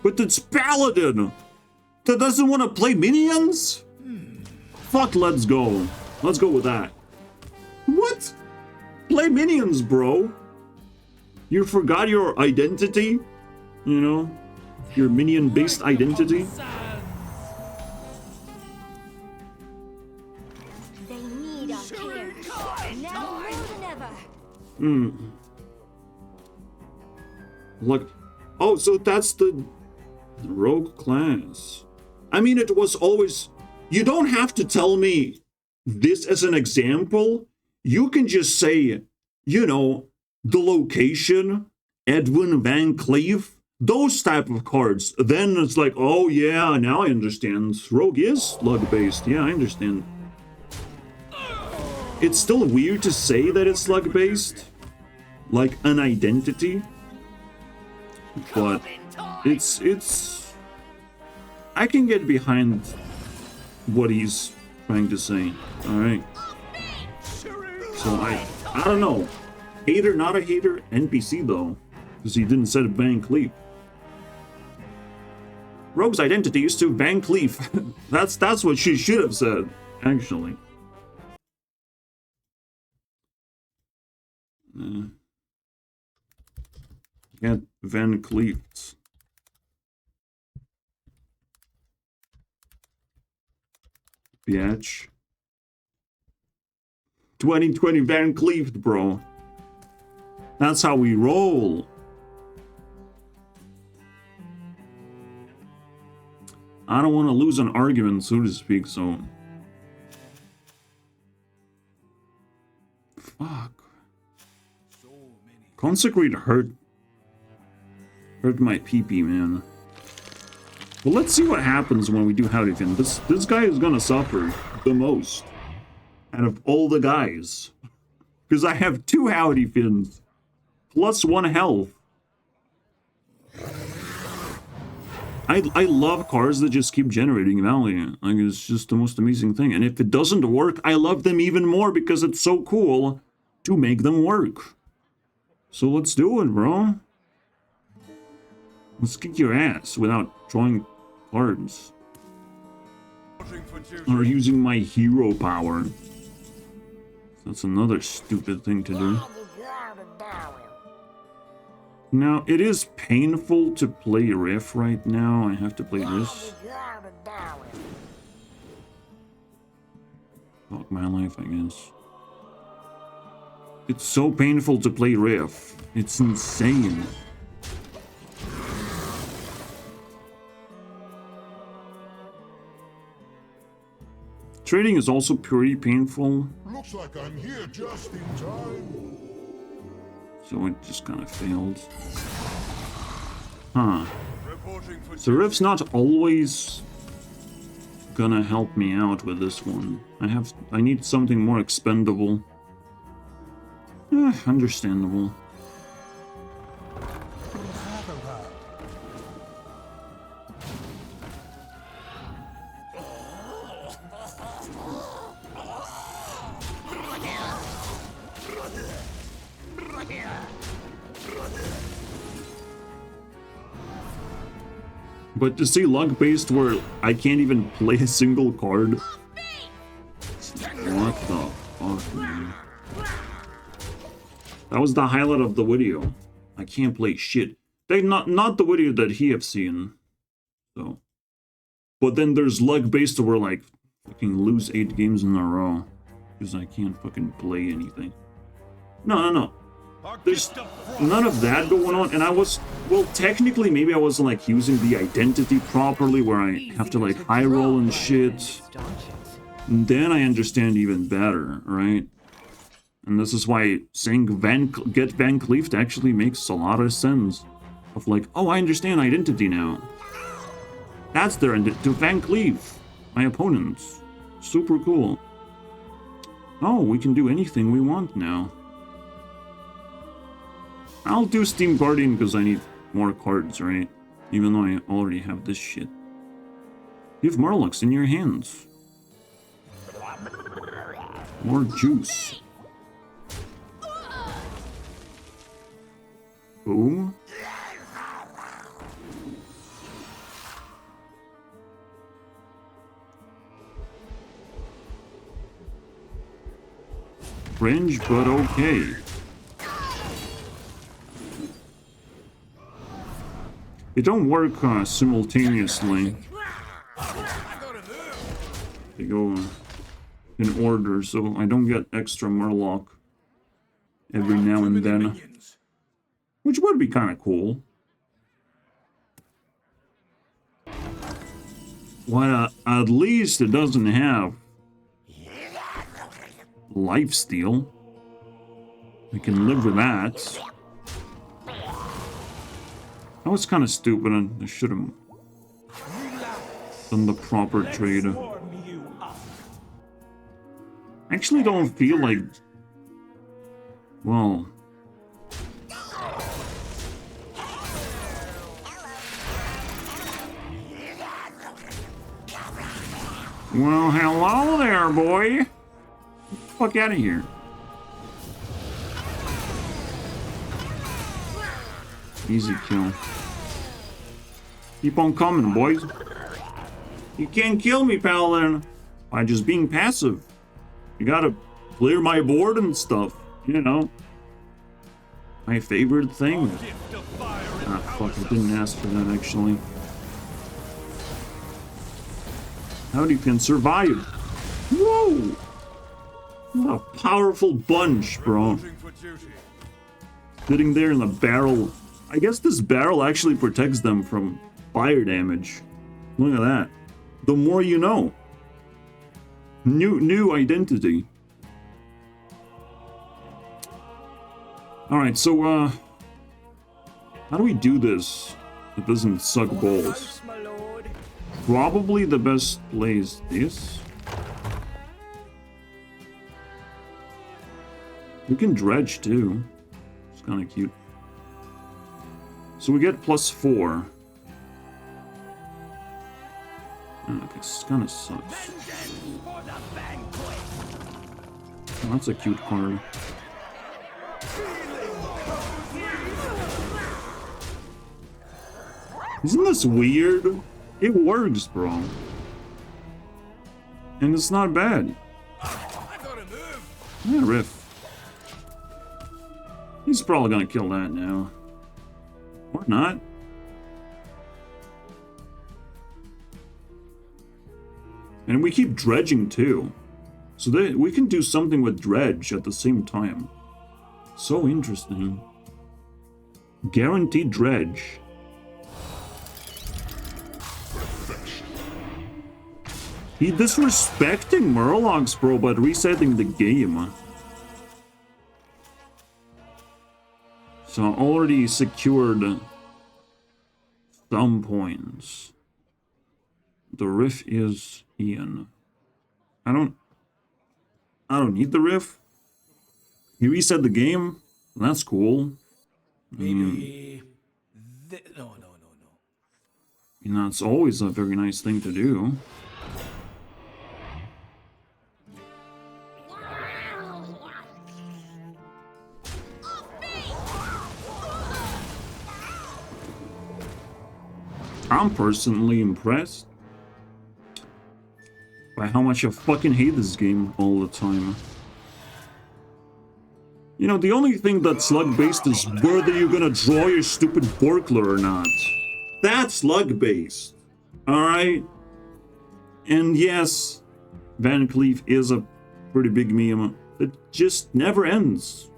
Speaker 1: But it's Paladin! That doesn't want to play minions? Fuck, let's go. Let's go with that. What? Play minions, bro. You forgot your identity? You know? Your minion-based identity?
Speaker 6: They need our care. Now more than ever.
Speaker 1: Look. Oh, so that's the rogue class. I mean, it was always... You don't have to tell me this as an example. You can just say, you know, the location, Edwin Van Cleef, those type of cards. Then it's like, oh yeah, now I understand. Rogue is slug-based. Yeah, I understand. It's still weird to say that it's slug-based. Like an identity. But it's... I can get behind what he's trying to say. Alright. So I don't know. Hater, not a hater, NPC though. Because he didn't set Van Cleef. Rogue's identity is to Van Cleef. that's what she should have said, actually. Get Van Cleef. Bitch. 2020 Van Cleef, bro. That's how we roll. I don't want to lose an argument, so to speak, so... Fuck. Consecrate hurt my PP, man. Well, let's see what happens when we do Howdyfin. This guy is gonna suffer the most out of all the guys. Because I have 2 Howdyfins plus 1 health. I love cards that just keep generating value. Like, it's just the most amazing thing. And if it doesn't work, I love them even more because it's so cool to make them work. So let's do it, bro. Let's kick your ass without drawing cards. Or using my hero power. That's another stupid thing to do. Now, it is painful to play Riff right now. I have to play this. Fuck my life, I guess. It's so painful to play Riff. It's insane. Trading is also pretty painful.
Speaker 7: Looks like I'm here just in time.
Speaker 1: So it just kind of failed. Huh.
Speaker 5: Reporting for
Speaker 1: Serif's not always gonna help me out with this one. I need something more expendable. Understandable. But to see luck-based where I can't even play a single card? What the fuck, man? That was the highlight of the video. I can't play shit. Not the video that he have seen. So. But then there's luck-based where like fucking lose 8 games in a row. Because I can't fucking play anything. No. There's none of that going on, and I was, well, technically maybe I wasn't like using the identity properly where I have to like high roll and shit. And then I understand even better, right? And this is why saying get Van Cleefed actually makes a lot of sense. Of like, oh, I understand identity now. That's their identity, to Van Cleef, my opponents. Super cool. Oh, we can do anything we want now. I'll do Steam Guardian because I need more cards, right? Even though I already have this shit. You have Murlocs in your hands. More juice. Boom. Cringe, but okay. They don't work simultaneously. They go in order, so I don't get extra Murloc every now and then. Which would be kind of cool. Well, at least it doesn't have lifesteal. We can live with that. That was kind of stupid, and I should have done the proper trade. I actually don't feel like... Well... Well, hello there, boy! Get the fuck out of here. Easy kill. Keep on coming, boys. You can't kill me, Paladin, by just being passive. You gotta clear my board and stuff, you know. My favorite thing. Ah, fuck, I didn't ask for that, actually. Howdyfin survived. Whoa! What a powerful bunch, bro. Sitting there in the barrel. I guess this barrel actually protects them from fire damage. Look at that. The more you know. New identity. Alright, so, how do we do this? It doesn't suck balls. Probably the best play is this. We can dredge too. It's kind of cute. So we get +4. Okay, this kind of sucks. Oh, that's a cute card. Isn't this weird? It works, bro. And it's not bad. Yeah, Riff. He's probably gonna kill that now. Or not. And we keep dredging too. So we can do something with dredge at the same time. So interesting. Guaranteed dredge. He disrespecting Murlocs, bro, but resetting the game. So already secured some points. The riff is Ian. I don't need the riff. He reset the game. That's cool.
Speaker 3: Maybe. No.
Speaker 1: You know, it's always a very nice thing to do. I'm personally impressed by how much I fucking hate this game all the time. You know, the only thing that's slug-based is whether you're gonna draw your stupid boardclear or not. That's slug-based. Alright? And yes, Van Cleef is a pretty big meme that just never ends.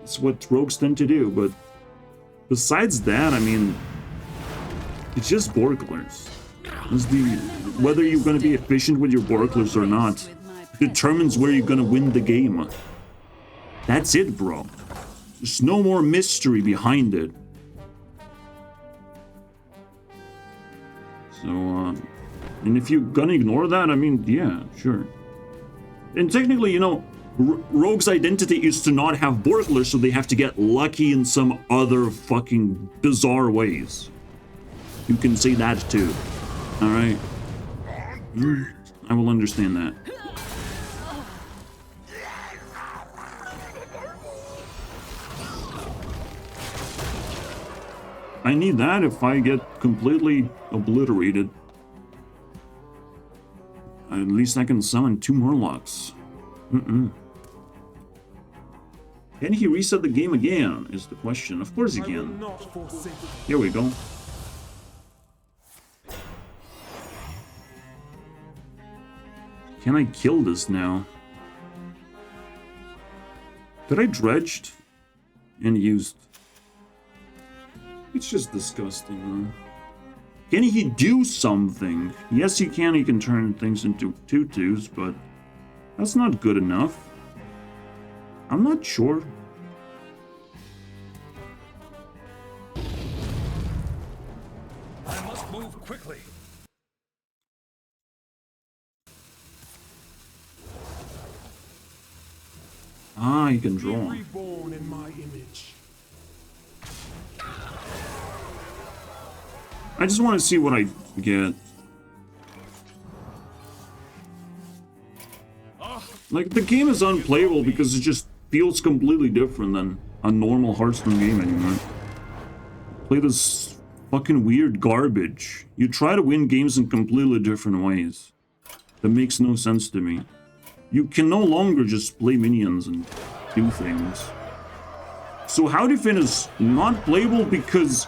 Speaker 1: It's what rogues tend to do, but besides that, I mean, it's just boardclears. Whether you're gonna be efficient with your boardclears or not determines where you're gonna win the game. That's it, bro. There's no more mystery behind it. So, and if you're gonna ignore that, I mean, yeah, sure. And technically, you know, Rogue's identity is to not have boardclears, so they have to get lucky in some other fucking bizarre ways. You can say that too. Alright? I will understand that. I need that if I get completely obliterated. At least I can summon 2 Murlocs. Can he reset the game again, is the question. Of course he can. Here we go. Can I kill this now? Did I dredged and used? It's just disgusting, though. Can he do something? Yes, he can. He can turn things into 2/2s, but that's not good enough. I'm not sure.
Speaker 5: I must move quickly.
Speaker 1: Ah, he can draw.
Speaker 7: Reborn in my image.
Speaker 1: I just want to see what I get. Like, the game is unplayable because it just feels completely different than a normal Hearthstone game anymore. Play this fucking weird garbage. You try to win games in completely different ways. That makes no sense to me. You can no longer just play minions and do things. So Howdyfin is not playable because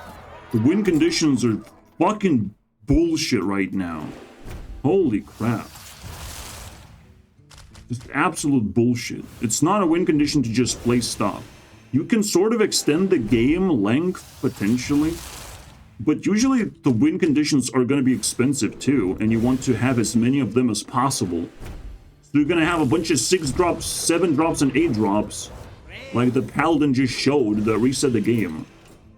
Speaker 1: the win conditions are fucking bullshit right now. Holy crap. Just absolute bullshit. It's not a win condition to just play stuff. You can sort of extend the game length, potentially, but usually the win conditions are going to be expensive too, and you want to have as many of them as possible. So you're going to have a bunch of 6 drops, 7 drops, and 8 drops, like the Paladin just showed that reset the game.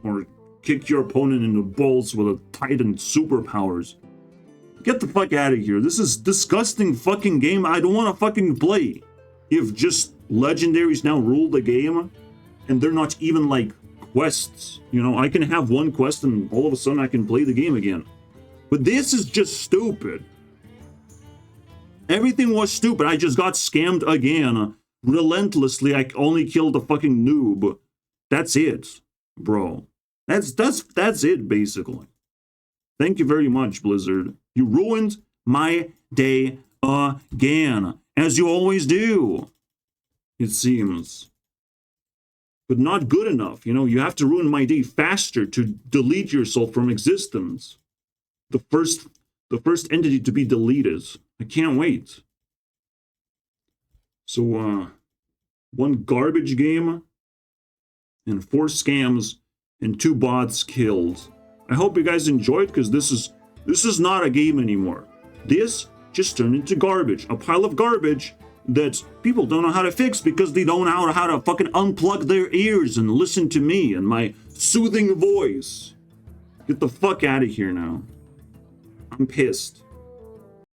Speaker 1: Or kick your opponent in the balls with a Titan superpowers. Get the fuck out of here. This is disgusting fucking game I don't want to fucking play. If just legendaries now rule the game, and they're not even like quests. You know, I can have one quest and all of a sudden I can play the game again. But this is just stupid. Everything was stupid. I just got scammed again. Relentlessly, I only killed a fucking noob. That's it, bro. That's it, basically. Thank you very much, Blizzard. You ruined my day again, as you always do, it seems. But not good enough, you know, you have to ruin my day faster to delete yourself from existence. The first entity to be deleted. I can't wait. So, 1 garbage game, and 4 scams, and 2 bots killed. I hope you guys enjoyed, because this is not a game anymore. This just turned into garbage. A pile of garbage that people don't know how to fix because they don't know how to fucking unplug their ears and listen to me and my soothing voice. Get the fuck out of here now. I'm pissed.